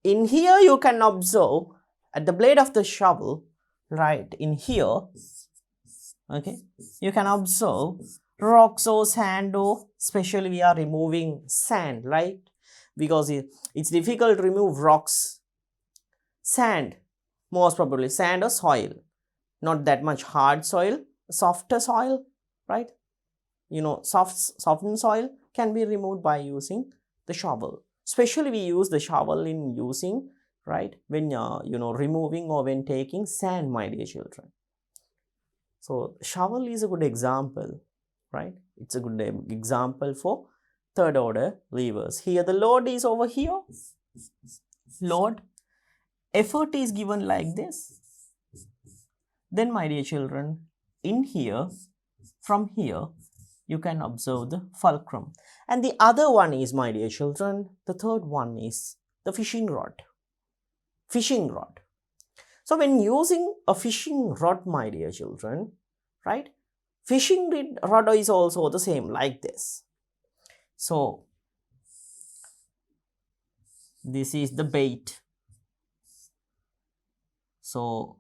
In here you can observe at the blade of the shovel, right in here, okay, you can observe rocks or sand, or especially we are removing sand, right? Because it's difficult to remove rocks, sand, most probably sand or soil, not that much hard soil, softer soil, right? You know, softened soil can be removed by using the shovel. Especially we use the shovel in using, right, when removing or when taking sand, my dear children. So shovel is a good example, right? It's a good example for third order levers. Here the load is over here, load, effort is given like this. Then my dear children, in here, from here, you can observe the fulcrum. And the other one is, my dear children, the third one is the fishing rod. Fishing rod. So when using a fishing rod, my dear children, right, fishing rod is also the same, like this. So this is the bait. So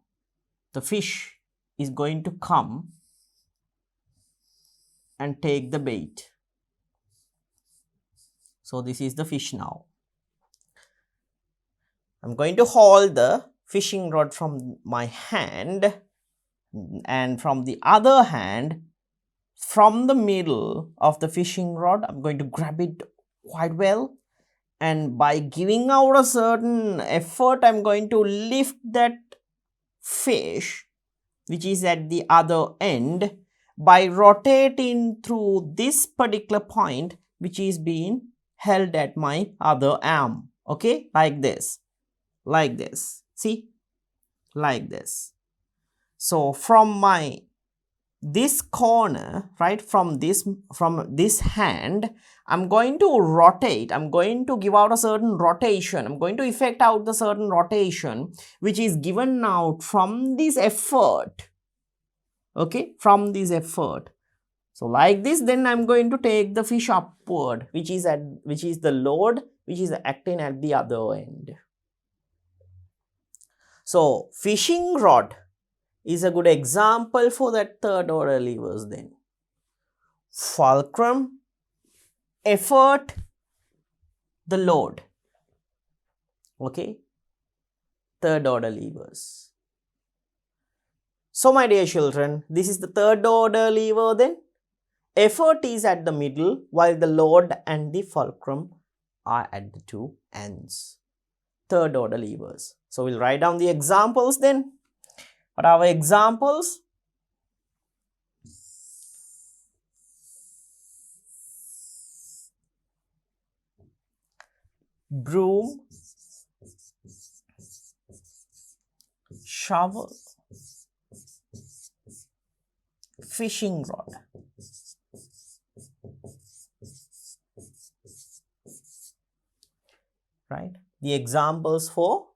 the fish is going to come and take the bait. So this is the fish now. I'm going to hold the fishing rod from my hand, and from the other hand, from the middle of the fishing rod, I'm going to grab it quite well, and by giving out a certain effort, I'm going to lift that fish which is at the other end by rotating through this particular point which is being held at my other arm. Okay, like this, see, like this. So from this corner, right, from this hand, I'm going to rotate, I'm going to give out a certain rotation, I'm going to effect out the certain rotation which is given out from this effort. Okay, from this effort. So like this, then I'm going to take the fish upward, which is the load which is acting at the other end. So fishing rod is a good example for that third order levers then. Fulcrum, effort, the load. Okay, third order levers. So my dear children, this is the third order lever then. Effort is at the middle while the load and the fulcrum are at the two ends. Third order levers. So we'll write down the examples then. What are our examples? Broom, shovel, fishing rod. Right? The examples for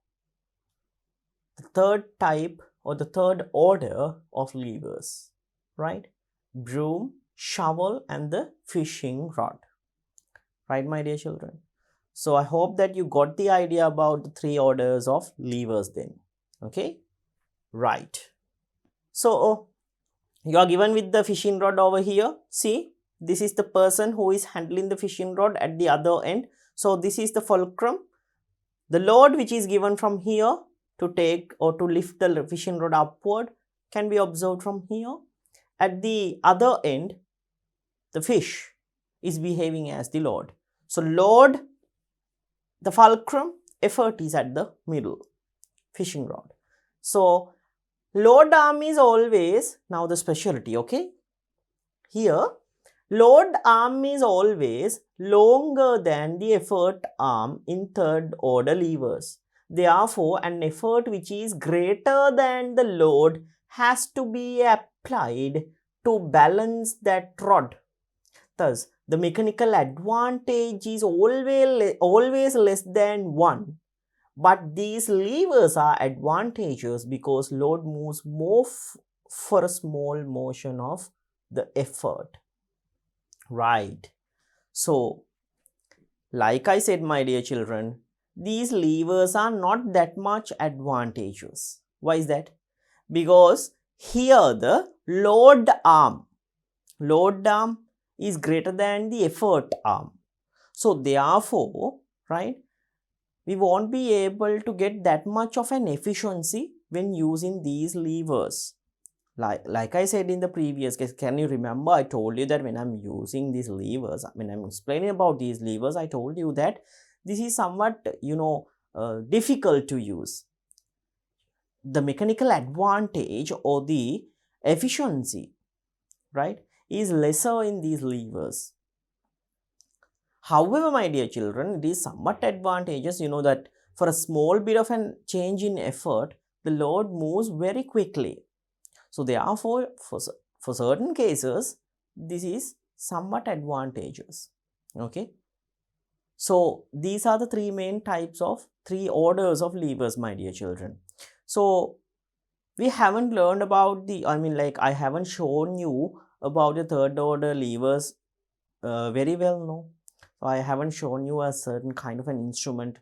the third type or the third order of levers, right? Broom, shovel and the fishing rod. Right, my dear children? So I hope that you got the idea about the three orders of levers then. Okay, right. So you are given with the fishing rod over here. See, this is the person who is handling the fishing rod at the other end. So this is the fulcrum. The load which is given from here to take or to lift the fishing rod upward can be observed from here. At the other end, the fish is behaving as the load. So load, the fulcrum, effort is at the middle, fishing rod. So load arm is always, now the specialty, okay? Here, load arm is always longer than the effort arm in third order levers. Therefore, an effort which is greater than the load has to be applied to balance that rod. Thus, the mechanical advantage is always less than 1. But these levers are advantageous because load moves more for a small motion of the effort. Right. So, like I said, my dear children, these levers are not that much advantageous. Why is that? Because here the load arm is greater than the effort arm. So, therefore, right, we won't be able to get that much of an efficiency when using these levers. Like I said in the previous case, can you remember I told you that when I'm using these levers, when I'm explaining about these levers, I told you that this is somewhat, difficult to use. The mechanical advantage or the efficiency, right, is lesser in these levers. However, my dear children, it is somewhat advantageous, that for a small bit of a change in effort, the load moves very quickly. So, therefore, for certain cases, this is somewhat advantageous. Okay. So, these are the three main types of three orders of levers, my dear children. So, we haven't learned about I haven't shown you about the third order levers very well, no. I haven't shown you a certain kind of an instrument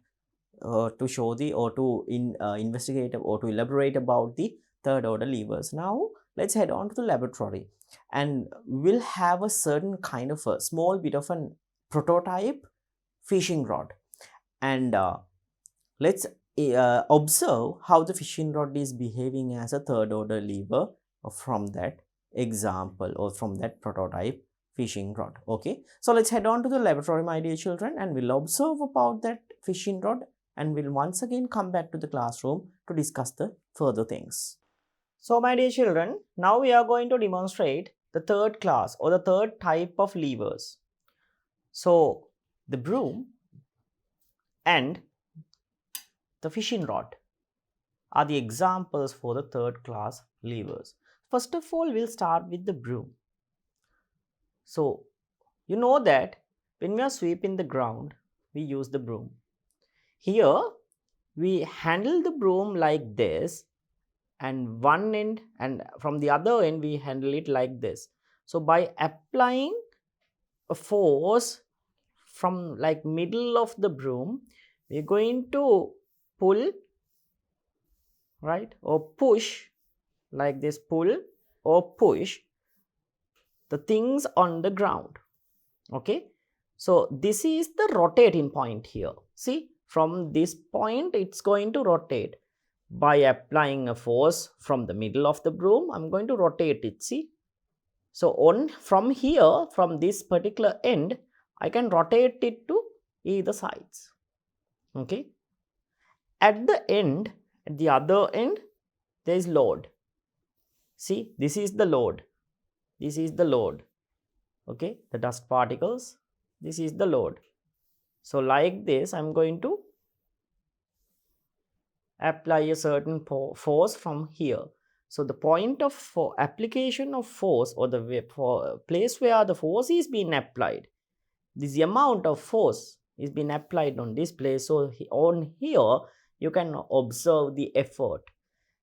to show investigate or to elaborate about the third order levers. Now let's head on to the laboratory and we'll have a certain kind of a small bit of a prototype fishing rod, and let's observe how the fishing rod is behaving as a third order lever from that example or from that prototype fishing rod. Okay, so let's head on to the laboratory, my dear children, and we'll observe about that fishing rod, and we'll once again come back to the classroom to discuss the further things. So, my dear children, now we are going to demonstrate the third class or the third type of levers. So, the broom and the fishing rod are the examples for the third class levers. First of all, we'll start with the broom. So, you know that when we are sweeping the ground, we use the broom. Here, we handle the broom like this, and one end, and from the other end, we handle it like this. So, by applying a force from like middle of the broom, we are going to pull, right, or push like this, pull or push the things on the ground. Okay, so this is the rotating point here. See, from this point it's going to rotate. By applying a force from the middle of the broom, I'm going to rotate it. See, so from here, from this particular end, I can rotate it to either sides. Okay, at the end, at the other end, there is load. See, this is the load. This is the load. Okay, the dust particles, this is the load. So like this, I'm going to apply a certain force from here. So the point of application of force, or the place where the force is being applied, this amount of force is being applied on this place. So on here, you can observe the effort.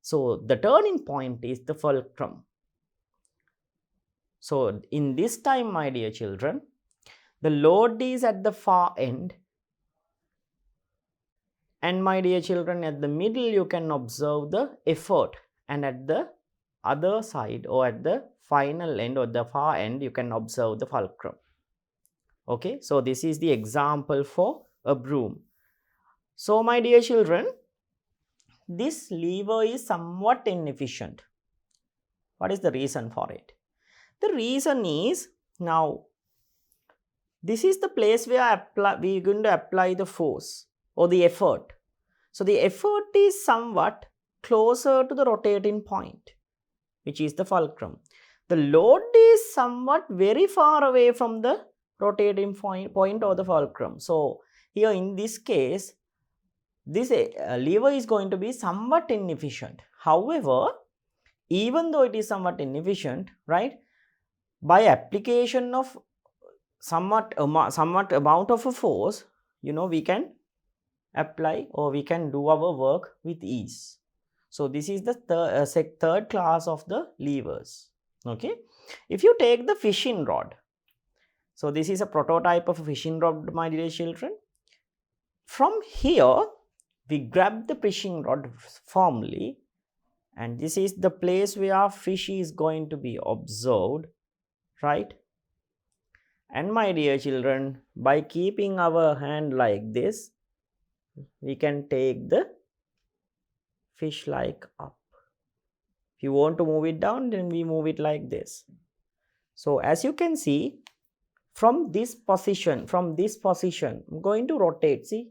So the turning point is the fulcrum. So in this time, my dear children, the load is at the far end, and my dear children, at the middle you can observe the effort, and at the other side or at the final end or the far end you can observe the fulcrum. Okay, so this is the example for a broom. So my dear children, this lever is somewhat inefficient. What is the reason for it? The reason is, now this is the place where we are going to apply the force or the effort. So the effort is somewhat closer to the rotating point, which is the fulcrum. The load is somewhat very far away from the rotating point or the fulcrum. So here in this case, this lever is going to be somewhat inefficient. However, even though it is somewhat inefficient, right, by application of somewhat amount of a force, we can apply or we can do our work with ease. So this is the third class of the levers. Okay, if you take the fishing rod, so this is a prototype of a fishing rod, my dear children. From here we grab the fishing rod firmly, and this is the place where fish is going to be observed, right? And my dear children, by keeping our hand like this, we can take the fish like up. If you want to move it down, then we move it like this. So as you can see, from this position, I'm going to rotate. See,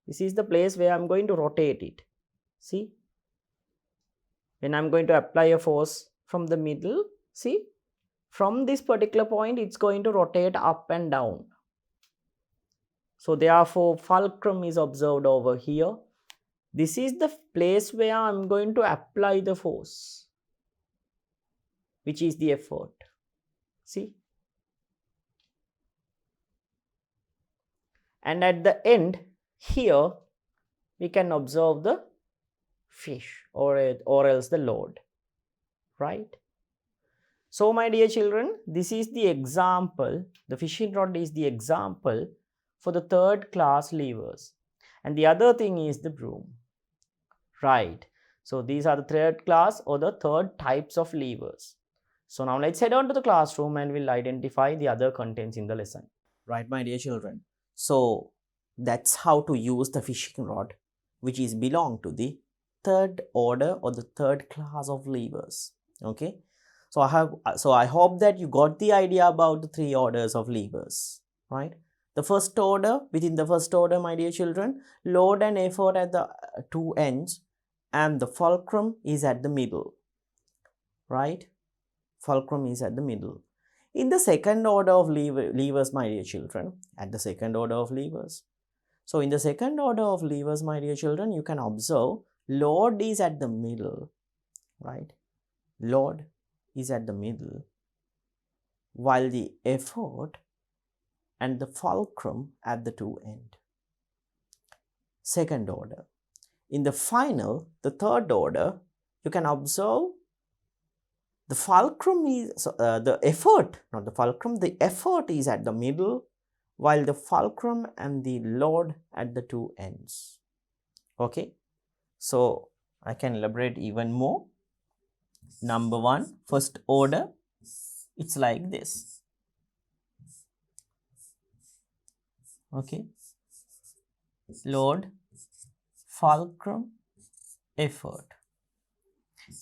this is the place where I'm going to rotate it. See, when I'm going to apply a force from the middle, see, from this particular point, it's going to rotate up and down. So therefore, fulcrum is observed over here. This is the place where I'm going to apply the force, which is the effort. See? And at the end, here, we can observe the fish or else the load, right? So my dear children, this is the example, the fishing rod is the example for the third class levers. And the other thing is the broom, right? So these are the third class or the third types of levers. So now let's head on to the classroom and we'll identify the other contents in the lesson. Right, my dear children. So that's how to use the fishing rod, which is belong to the third order or the third class of levers. Okay. So I hope that you got the idea about the three orders of levers, right? The first order, within the first order, my dear children, load and effort at the two ends, and the fulcrum is at the middle, right? Fulcrum is at the middle. In the second order of levers, my dear children, at the second order of levers. So in the second order of levers, my dear children, you can observe load is at the middle, right? Load is at the middle, while the effort and the fulcrum at the two ends. Second order. In the final, the third order, you can observe the fulcrum is, the effort, not the fulcrum, the effort is at the middle, while the fulcrum and the load at the two ends. Okay, so I can elaborate even more. Number one, first order, it's like this. Okay, load, fulcrum, effort.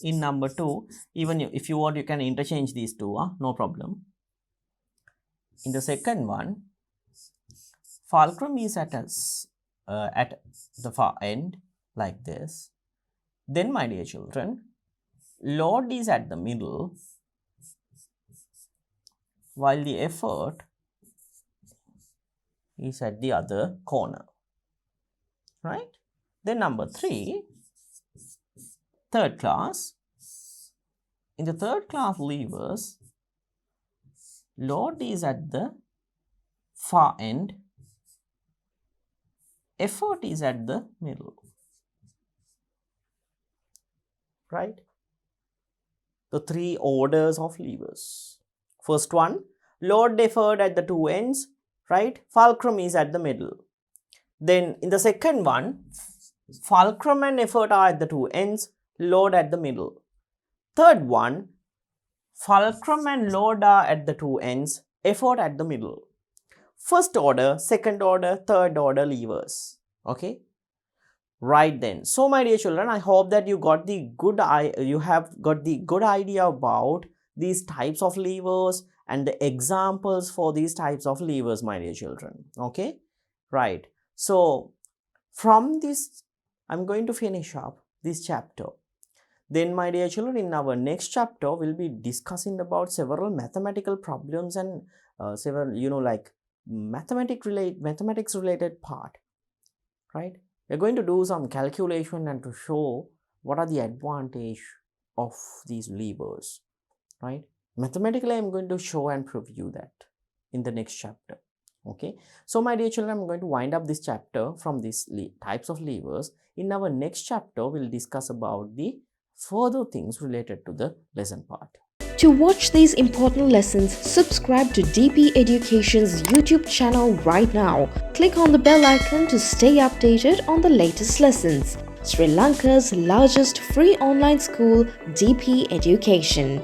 In number two, even if you want, you can interchange these two, no problem. In the second one, fulcrum is at the far end like this. Then, my dear children, load is at the middle, while the effort is at the other corner, right? Then number three, third class. In the third class levers, load is at the far end, effort is at the middle, right? The three orders of levers. First one, load deferred at the two ends, right? Fulcrum is at the middle. Then in the second one, fulcrum and effort are at the two ends, load at the middle. Third one, fulcrum and load are at the two ends, effort at the middle. First order, second order, third order levers. Okay. Right then. So my dear children, I hope that you have got the good idea about these types of levers and the examples for these types of levers, my dear children. Okay. Right. So from this, I'm going to finish up this chapter. Then my dear children, in our next chapter, we'll be discussing about several mathematical problems and several, like mathematics related part, right? We're going to do some calculation and to show what are the advantage of these levers, right? Mathematically, I'm going to show and prove you that in the next chapter. Okay, so my dear children, I'm going to wind up this chapter from these types of levers. In our next chapter, we'll discuss about the further things related to the lesson part. To watch these important lessons, subscribe to DP Education's YouTube channel right now. Click on the bell icon to stay updated on the latest lessons. Sri Lanka's largest free online school, DP Education.